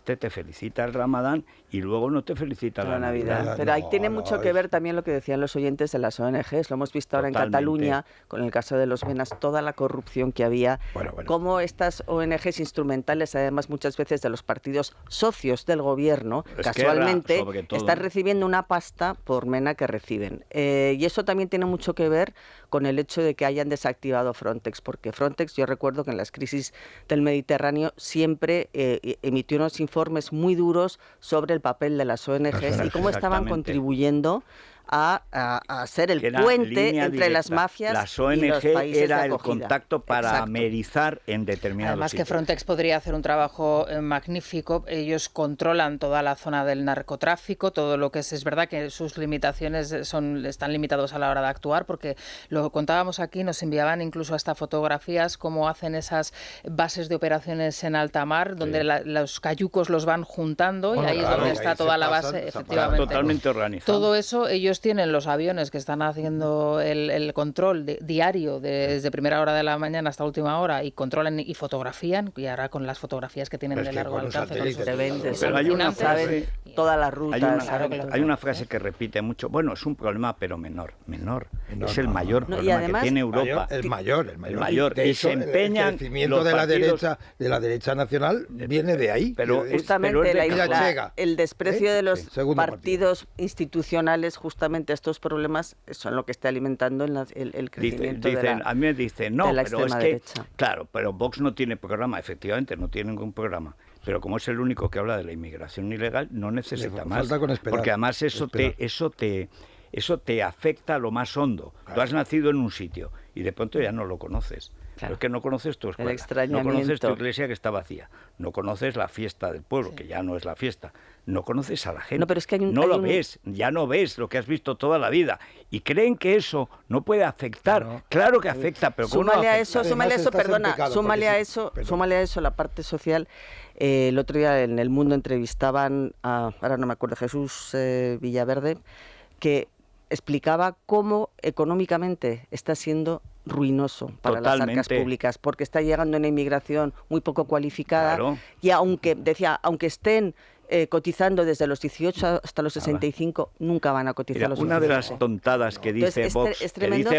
Te felicita el Ramadán y luego no te felicita la Navidad. Pero ahí tiene mucho que ver también lo que decían los oyentes de las ONGs. Lo hemos visto ahora en Cataluña, con el caso de los Menas, toda la corrupción que había, cómo estas ONGs instrumentales, además muchas veces de los partidos socios del gobierno, casualmente están recibiendo una pasta por mena que reciben. Y eso también tiene mucho que ver con el hecho de que hayan desactivado Frontex, porque Frontex, yo recuerdo que en las crisis del Mediterráneo siempre emitió unos informes muy duros sobre el papel de las ONGs y cómo estaban contribuyendo a ser el puente entre las mafias las ONG y los países era de el contacto para amerizar en determinados Además sitios. que Frontex podría hacer un trabajo magnífico. Ellos controlan toda la zona del narcotráfico, todo lo que es verdad que sus limitaciones están limitados a la hora de actuar, porque lo contábamos aquí, nos enviaban incluso hasta fotografías cómo hacen esas bases de operaciones en alta mar, donde los cayucos los van juntando y ahí es donde está toda la base, efectivamente. Totalmente organizado. Todo eso ellos tienen los aviones que están haciendo el control diario desde primera hora de la mañana hasta última hora y controlan y fotografían, y ahora con las fotografías que tienen de largo alcance pero hay una frase, todas las rutas. Hay una frase que repite mucho, bueno, es un problema pero menor, es el mayor problema que tiene Europa. El mayor. Y se empeñan el crecimiento de la derecha nacional viene de ahí. Pero justamente el desprecio de los partidos institucionales, justamente estos problemas son lo que está alimentando el crecimiento a mí me dicen, no, de la pero es que, derecha. Claro, pero Vox no tiene programa, efectivamente, no tiene ningún programa. Pero como es el único que habla de la inmigración ilegal, no necesita más. Porque además eso te afecta a lo más hondo. Claro. Tú has nacido en un sitio y de pronto ya no lo conoces. Pero es que no conoces tu escuela, no conoces tu iglesia que está vacía, no conoces la fiesta del pueblo, que ya no es la fiesta, no conoces a la gente, pero es que ves, ya no ves lo que has visto toda la vida y creen que eso no puede afectar. Claro que afecta, pero ¿cómo súmale a eso, súmale a eso la parte social. El otro día en El Mundo entrevistaban a, ahora no me acuerdo, Jesús Villaverde, que explicaba cómo económicamente está siendo ruinoso para las arcas públicas, porque está llegando una inmigración muy poco cualificada, y aunque estén cotizando desde los 18 hasta los 65, nunca van a cotizar los 65. Una de las tontadas que dice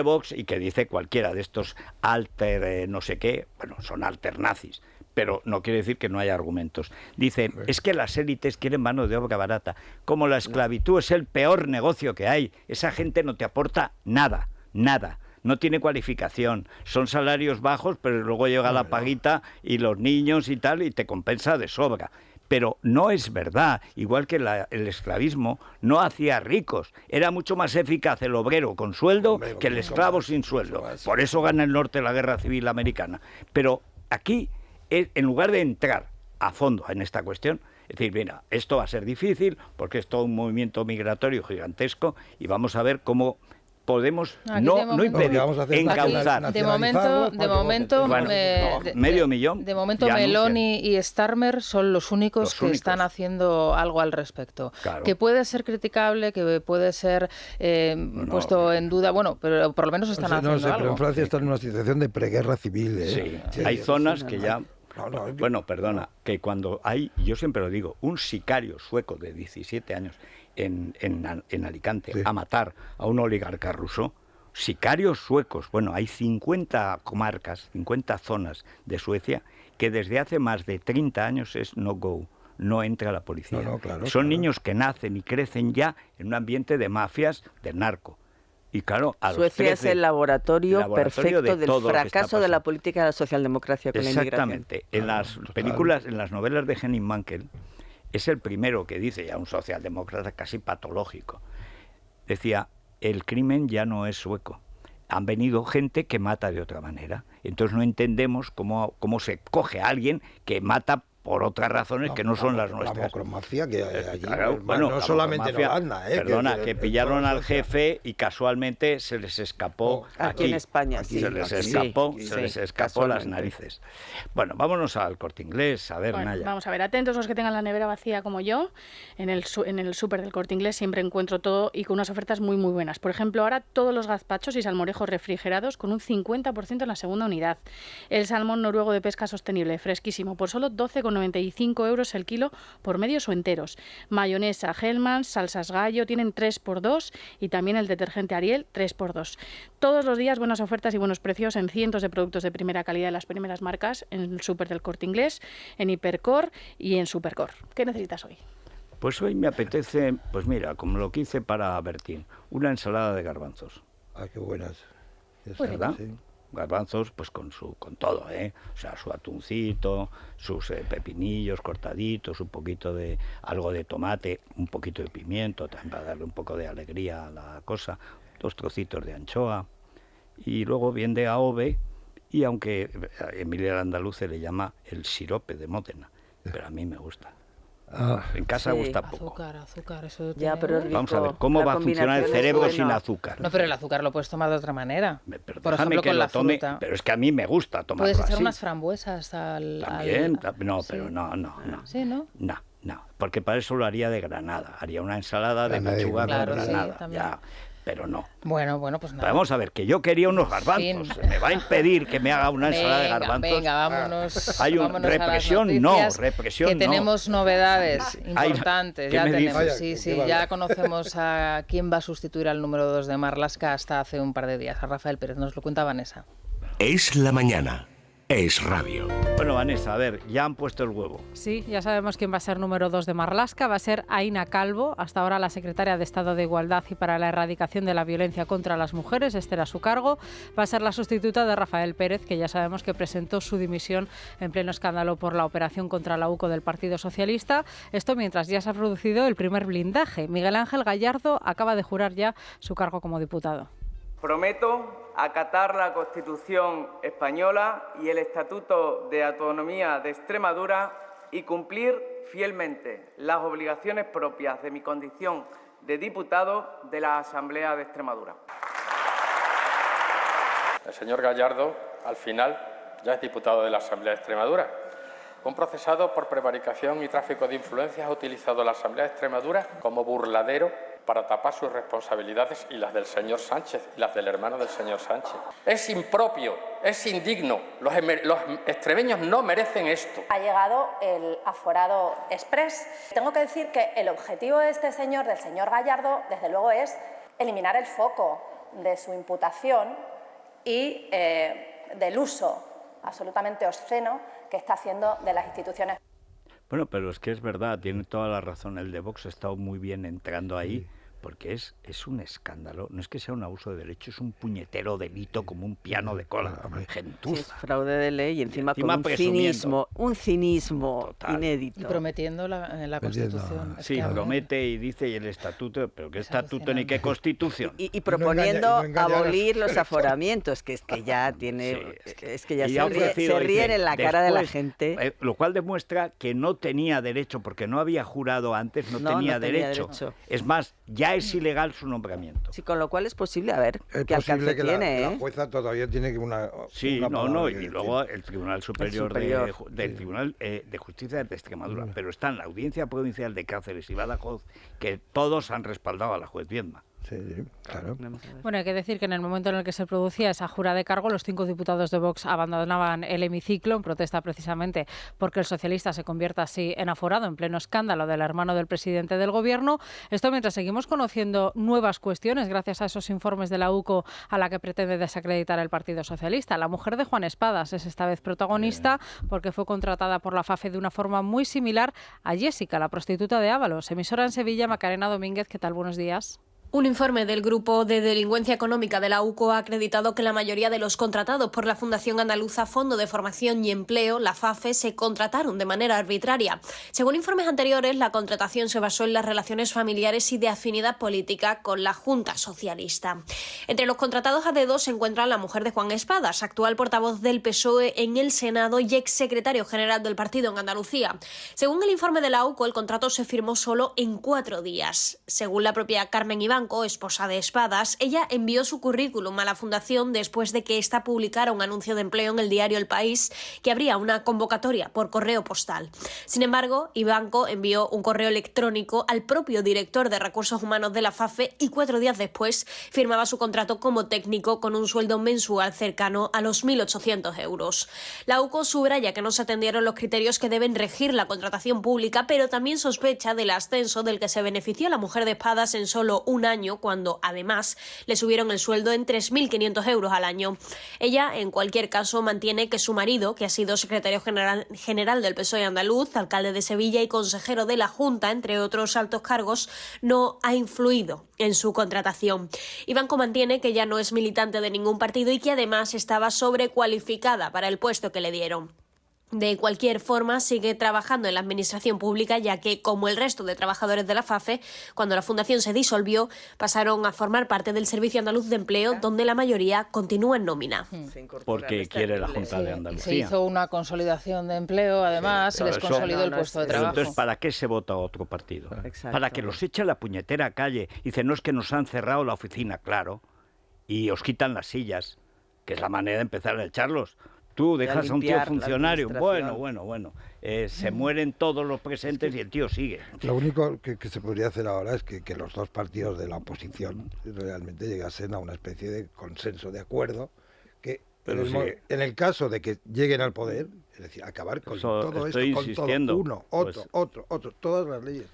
Vox, y que dice cualquiera de estos alter no sé qué, bueno, son alternazis, pero no quiere decir que no haya argumentos. Dice, es que las élites quieren mano de obra barata. Como la esclavitud es el peor negocio que hay, esa gente no te aporta nada, nada. No tiene cualificación, son salarios bajos, pero luego llega la paguita y los niños y tal, y te compensa de sobra. Pero no es verdad, igual que el esclavismo no hacía ricos, era mucho más eficaz el obrero con sueldo que el esclavo sin sueldo. Por eso gana el norte la guerra civil americana. Pero aquí, en lugar de entrar a fondo en esta cuestión, es decir, mira, esto va a ser difícil porque es todo un movimiento migratorio gigantesco y vamos a ver cómo podemos no impedir, encauzar. De momento, bueno, medio millón. De momento Meloni y Starmer son los únicos que están haciendo algo al respecto. Claro. Que puede ser criticable, que puede ser puesto en duda, bueno, pero por lo menos están haciendo algo. Pero en Francia están en una situación de preguerra civil. Sí, hay zonas que ya... Bueno, perdona, que cuando hay, yo siempre lo digo, un sicario sueco de 17 años en Alicante a matar a un oligarca ruso, sicarios suecos, bueno, hay 50 comarcas, 50 zonas de Suecia que desde hace más de 30 años es no-go, no entra la policía. Son niños que nacen y crecen ya en un ambiente de mafias, de narco. Y claro, a Suecia los 13, es el laboratorio perfecto del fracaso de la política de la socialdemocracia con la inmigración. Exactamente. En las películas, en las novelas de Henning Mankell, es el primero que dice, ya un socialdemócrata casi patológico, decía, el crimen ya no es sueco. Han venido gente que mata de otra manera. Entonces no entendemos cómo se coge a alguien que mata por otras razones que no son las nuestras. La mocromacia que hay allí, bueno, no solamente en Holanda. Perdona, que pillaron al jefe y casualmente se les escapó aquí en España. Se les escapó las narices. Bueno, vámonos al Corte Inglés, a ver, Naya. Vamos a ver, atentos los que tengan la nevera vacía como yo. En el súper del Corte Inglés siempre encuentro todo y con unas ofertas muy muy buenas. Por ejemplo, ahora todos los gazpachos y salmorejos refrigerados con un 50% en la segunda unidad. El salmón noruego de pesca sostenible, fresquísimo, por solo 12,95 € el kilo por medios o enteros. Mayonesa Hellmann's, salsas Gallo tienen 3x2 y también el detergente Ariel 3x2. Todos los días buenas ofertas y buenos precios en cientos de productos de primera calidad de las primeras marcas en el súper del Corte Inglés, en Hipercor y en Supercor. ¿Qué necesitas hoy? Pues hoy me apetece, pues mira, como lo que hice para Bertín, una ensalada de garbanzos. Ah, qué buenas. ¿Verdad? Sí. Garbanzos pues con todo, o sea, su atuncito, sus pepinillos cortaditos, un poquito de algo de tomate, un poquito de pimiento también para darle un poco de alegría a la cosa, 2 trocitos de anchoa y luego bien de AOVE, y aunque Emilia Landaluce le llama el sirope de Módena, pero a mí me gusta. En casa gusta poco. Azúcar, eso ya, pero rico. Vamos a ver, ¿cómo va a funcionar el cerebro sin azúcar? No, pero el azúcar lo puedes tomar de otra manera. Pero por ejemplo, que con lo la tome, fruta. pero es que a mí me gusta tomarlo Puedes echar así. unas frambuesas al... También, no, sí. Pero no. ¿Sí, no? No, porque para eso lo haría de granada. Haría una ensalada de pechuga con granada. Sí, ya, pero no. Bueno, pues nada. Pero vamos a ver, que yo quería unos garbanzos. ¿Me va a impedir que me haga una ensalada de garbanzos? Venga, vámonos. Hay represión, que tenemos novedades importantes. Ya tenemos, ya conocemos a quién va a sustituir al número 2 de Marlaska hasta hace un par de días, a Rafael Pérez. Nos lo cuenta Vanessa. Es la mañana. Es radio. Bueno, Vanessa, a ver, ya han puesto el huevo. Sí, ya sabemos quién va a ser número 2 de Marlaska. Va a ser Aina Calvo, hasta ahora la secretaria de Estado de Igualdad y para la Erradicación de la Violencia contra las Mujeres. Este era su cargo. Va a ser la sustituta de Rafael Pérez, que ya sabemos que presentó su dimisión en pleno escándalo por la operación contra la UCO del Partido Socialista. Esto mientras ya se ha producido el primer blindaje. Miguel Ángel Gallardo acaba de jurar ya su cargo como diputado. Prometo acatar la Constitución española y el Estatuto de Autonomía de Extremadura y cumplir fielmente las obligaciones propias de mi condición de diputado de la Asamblea de Extremadura. El señor Gallardo, al final, ya es diputado de la Asamblea de Extremadura. Un procesado por prevaricación y tráfico de influencias ha utilizado la Asamblea de Extremadura como burladero para tapar sus responsabilidades y las del señor Sánchez y las del hermano del señor Sánchez. Es impropio, es indigno. Los extremeños no merecen esto. Ha llegado el aforado express. Tengo que decir que el objetivo de este señor, del señor Gallardo, desde luego es eliminar el foco de su imputación y del uso absolutamente obsceno que está haciendo de las instituciones. Bueno, pero es que es verdad, tiene toda la razón. El de Vox ha estado muy bien entrando ahí, porque es un escándalo. No es que sea un abuso de derecho, es un puñetero delito como un piano de cola. Gentuza. Sí, es fraude de ley y encima con un cinismo total, inédito. Y prometiendo la Constitución. Sí, promete y dice, y el estatuto, pero ¿qué estatuto ni qué Constitución? Y proponiendo abolir los aforamientos, que es que ya tiene... es que ya se ríen en la cara de la gente. Lo cual demuestra que no tenía derecho, porque no había jurado antes, no tenía derecho. Es más, ya es ilegal su nombramiento. Sí, con lo cual es posible, a ver, qué alcance que tiene. La jueza todavía tiene una y luego el Tribunal Superior del Tribunal de Justicia de Extremadura. Pero está en la Audiencia Provincial de Cáceres y Badajoz, que todos han respaldado a la juez Viedma. Sí, claro. Bueno, hay que decir que en el momento en el que se producía esa jura de cargo, los 5 diputados de Vox abandonaban el hemiciclo en protesta precisamente porque el socialista se convierta así en aforado en pleno escándalo del hermano del presidente del gobierno. Esto mientras seguimos conociendo nuevas cuestiones gracias a esos informes de la UCO a la que pretende desacreditar el Partido Socialista. La mujer de Juan Espadas es esta vez protagonista porque fue contratada por la FAFE de una forma muy similar a Jessica, la prostituta de Ábalos. Emisora en Sevilla, Macarena Domínguez, ¿qué tal? Buenos días. Un informe del Grupo de Delincuencia Económica de la UCO ha acreditado que la mayoría de los contratados por la Fundación Andaluza Fondo de Formación y Empleo, la FAFE, se contrataron de manera arbitraria. Según informes anteriores, la contratación se basó en las relaciones familiares y de afinidad política con la Junta Socialista. Entre los contratados a dedo se encuentra la mujer de Juan Espadas, actual portavoz del PSOE en el Senado y exsecretario general del partido en Andalucía. Según el informe de la UCO, el contrato se firmó solo en 4 días. Según la propia Carmen Iván, esposa de Espadas, ella envió su currículum a la Fundación después de que ésta publicara un anuncio de empleo en el diario El País que abría una convocatoria por correo postal. Sin embargo, Ivanco envió un correo electrónico al propio director de Recursos Humanos de la FAFE y 4 días después firmaba su contrato como técnico con un sueldo mensual cercano a los 1.800 euros. La UCO subraya que no se atendieron los criterios que deben regir la contratación pública, pero también sospecha del ascenso del que se benefició la mujer de Espadas en solo un año, cuando además le subieron el sueldo en 3.500 euros al año. Ella, en cualquier caso, mantiene que su marido, que ha sido secretario general del PSOE andaluz, alcalde de Sevilla y consejero de la Junta, entre otros altos cargos, no ha influido en su contratación. Ivanco mantiene que ella no es militante de ningún partido y que además estaba sobrecualificada para el puesto que le dieron. De cualquier forma, sigue trabajando en la administración pública, ya que, como el resto de trabajadores de la FAFE, cuando la fundación se disolvió, pasaron a formar parte del Servicio Andaluz de Empleo, donde la mayoría continúa en nómina. Porque quiere la Junta de Andalucía. Se hizo una consolidación de empleo, además, se les consolidó el puesto de trabajo. Entonces, ¿para qué se vota otro partido? Para que los eche a la puñetera calle. Dice, no, es que nos han cerrado la oficina, claro, y os quitan las sillas, que es la manera de empezar a echarlos. Tú dejas a un tío funcionario, bueno, se mueren todos los presentes y el tío sigue. Lo único que se podría hacer ahora es que los dos partidos de la oposición realmente llegasen a una especie de consenso, de acuerdo, que en el caso de que lleguen al poder, es decir, acabar con todo esto, con todo, uno, otro, todas las leyes.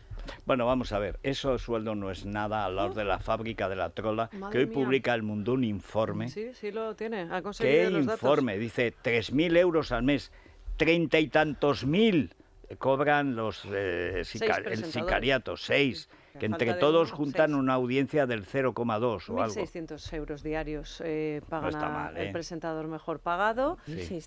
Bueno, vamos a ver, eso sueldo no es nada al lado de la fábrica de la trola, que hoy publica El Mundo un informe. Sí, lo tiene, ha conseguido los datos. ¿Qué informe? Dice 3.000 euros al mes, 30 y tantos mil cobran los el sicariato, 6, que entre todos juntan una audiencia del 0,2 o algo. 1.600 euros diarios pagan el presentador mejor pagado.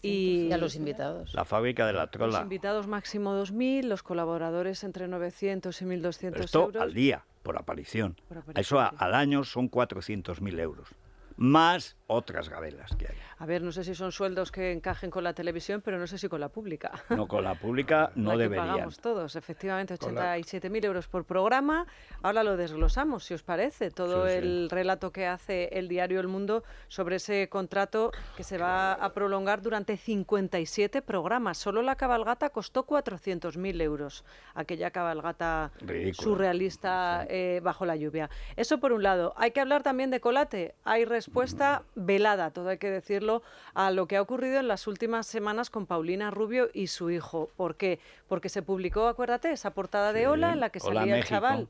Y a los invitados. La fábrica de la trola. Los invitados máximo 2.000, los colaboradores entre 900 y 1.200 Esto euros. al día, por aparición. Eso al año son 400.000 euros. más otras gabelas que hay. A ver, no sé si son sueldos que encajen con la televisión, pero no sé si con la pública. No, con la pública no deberían. Pagamos todos, efectivamente, 87.000 euros por programa. Ahora lo desglosamos, si os parece, todo el relato que hace el diario El Mundo sobre ese contrato que se va a prolongar durante 57 programas. Solo la cabalgata costó 400.000 euros, aquella cabalgata surrealista bajo la lluvia. Eso por un lado. Hay que hablar también de Colate. Hay respuesta velada, todo hay que decirlo, a lo que ha ocurrido en las últimas semanas con Paulina Rubio y su hijo. ¿Por qué? Porque se publicó, acuérdate, esa portada de Hola en la que salía el chaval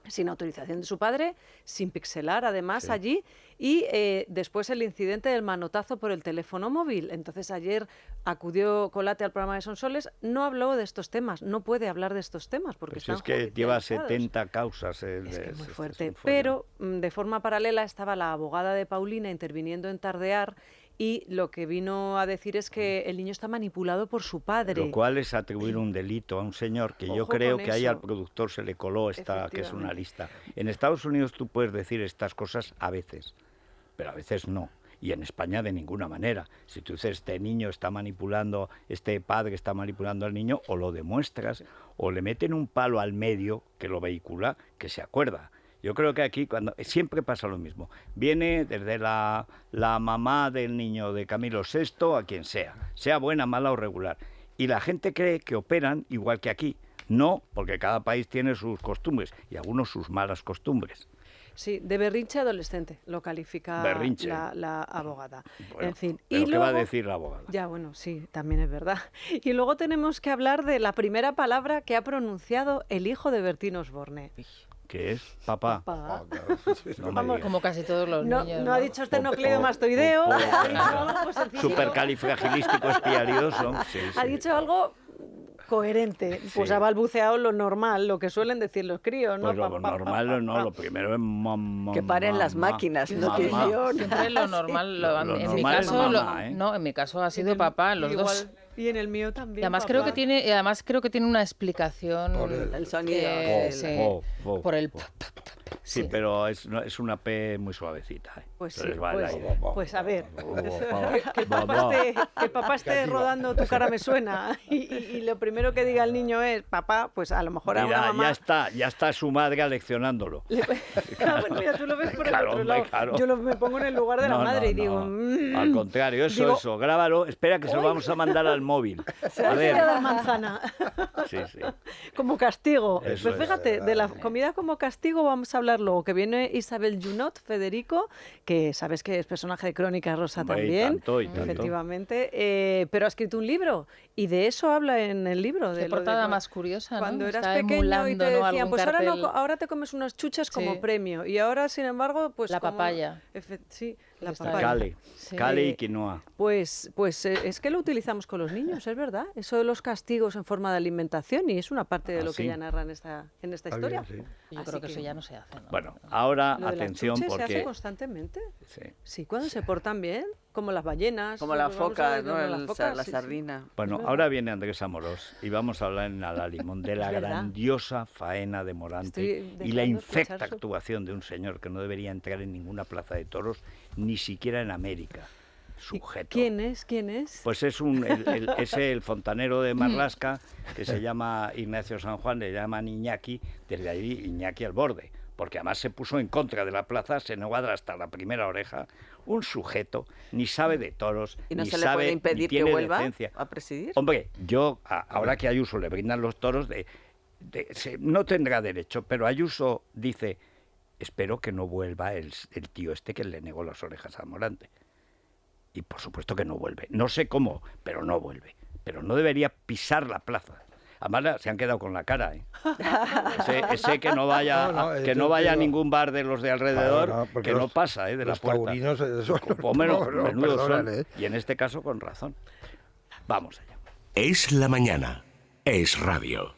sin autorización de su padre, sin pixelar además allí, y después el incidente del manotazo por el teléfono móvil. Entonces ayer acudió Colate al programa de Sonsoles, no habló de estos temas, no puede hablar de estos temas porque pues están es que lleva 70 causas. Es que es muy fuerte, pero de forma paralela estaba la abogada de Paulina interviniendo en Tardear, y lo que vino a decir es que el niño está manipulado por su padre. Lo cual es atribuir un delito a un señor que yo creo que ahí al productor se le coló esta, que es una lista. En Estados Unidos tú puedes decir estas cosas a veces, pero a veces no. Y en España de ninguna manera. Si tú dices este niño está manipulando, este padre está manipulando al niño, o lo demuestras, o le meten un palo al medio que lo vehicula, que se acuerda. Yo creo que aquí siempre pasa lo mismo. Viene desde la mamá del niño de Camilo VI a quien sea buena, mala o regular. Y la gente cree que operan igual que aquí. No, porque cada país tiene sus costumbres y algunos sus malas costumbres. Sí, de berrinche adolescente, lo califica la abogada. Bueno, en fin. ¿Pero y qué luego, va a decir la abogada? Ya, bueno, sí, también es verdad. Y luego tenemos que hablar de la primera palabra que ha pronunciado el hijo de Bertín Osborne. ¿Qué es? Papá. Papá. No como casi todos los niños. No ha dicho esternocleidomastoideo. Supercalifragilístico espialidoso. Ha dicho algo coherente, pues ha balbuceado lo normal, lo que suelen decir los críos, ¿no? Pues lo normal no, lo primero es mamá. Que paren las máquinas, notición. Siempre lo normal, en mi caso, no, en mi caso ha sido papá, los dos. Y en el mío también. Y además creo que tiene una explicación por el sonido. Por el Sí, pero es una P muy suavecita. Pues sí, pues a ver, que el papá esté rodando Tu cara me suena y lo primero que diga el niño es papá, pues a lo mejor a una mamá... ya está su madre aleccionándolo. Bueno, mira, tú lo ves por el otro lado. Claro. Yo me pongo en el lugar de la madre y digo... Al contrario, eso, grábalo, espera que se lo vamos a mandar al móvil. Se va a dar manzana. Sí. Como castigo. Eso Pues fíjate, de la comida como castigo vamos a hablar luego, que viene Isabel Junot, Federico, que sabes que es personaje de Crónica Rosa también, tanto. Efectivamente, pero ha escrito un libro y de eso habla en el libro. Qué portada más curiosa, ¿no? Cuando eras Está pequeño y te decían, pues ahora te comes unas chuchas como premio y ahora, sin embargo, pues la papaya. Sí, la papaya. Cale y quinoa. Pues es que lo utilizamos con los niños, es verdad. Eso de los castigos en forma de alimentación y es una parte de lo que ella narra en esta historia. Sí. Yo creo que eso ya no se hace, ¿no? Bueno, ahora lo de atención las porque... se hace constantemente. Sí, cuando se portan bien, como las ballenas. Como la foca, ¿no? La sardina. Bueno, ahora viene Andrés Amorós y vamos a hablar en Ala Limón de la grandiosa faena de Morante y la infecta actuación de un señor que no debería entrar en ninguna plaza de toros, ni siquiera en América. Sujeto. ¿Quién es? Pues es el fontanero de Marlaska, que se llama Ignacio San Juan, le llaman Iñaki, desde ahí Iñaki al borde, porque además se puso en contra de la plaza, se neguadra hasta la primera oreja, un sujeto, ni sabe de toros, ¿Y no ni se sabe, le puede impedir ni tiene que vuelva decencia. a presidir? Hombre, yo, ahora que a Ayuso le brindan los toros, no tendrá derecho, pero Ayuso dice, espero que no vuelva el tío este que le negó las orejas a Morante. Y por supuesto que no vuelve. No sé cómo, pero no vuelve. Pero no debería pisar la plaza. Además, se han quedado con la cara, ¿eh? Ese que no vaya, a ningún bar de los de alrededor, que no pasa, de la puerta. Taurinos menudo son. Y en este caso, con razón. Vamos allá. Es la mañana. Es radio.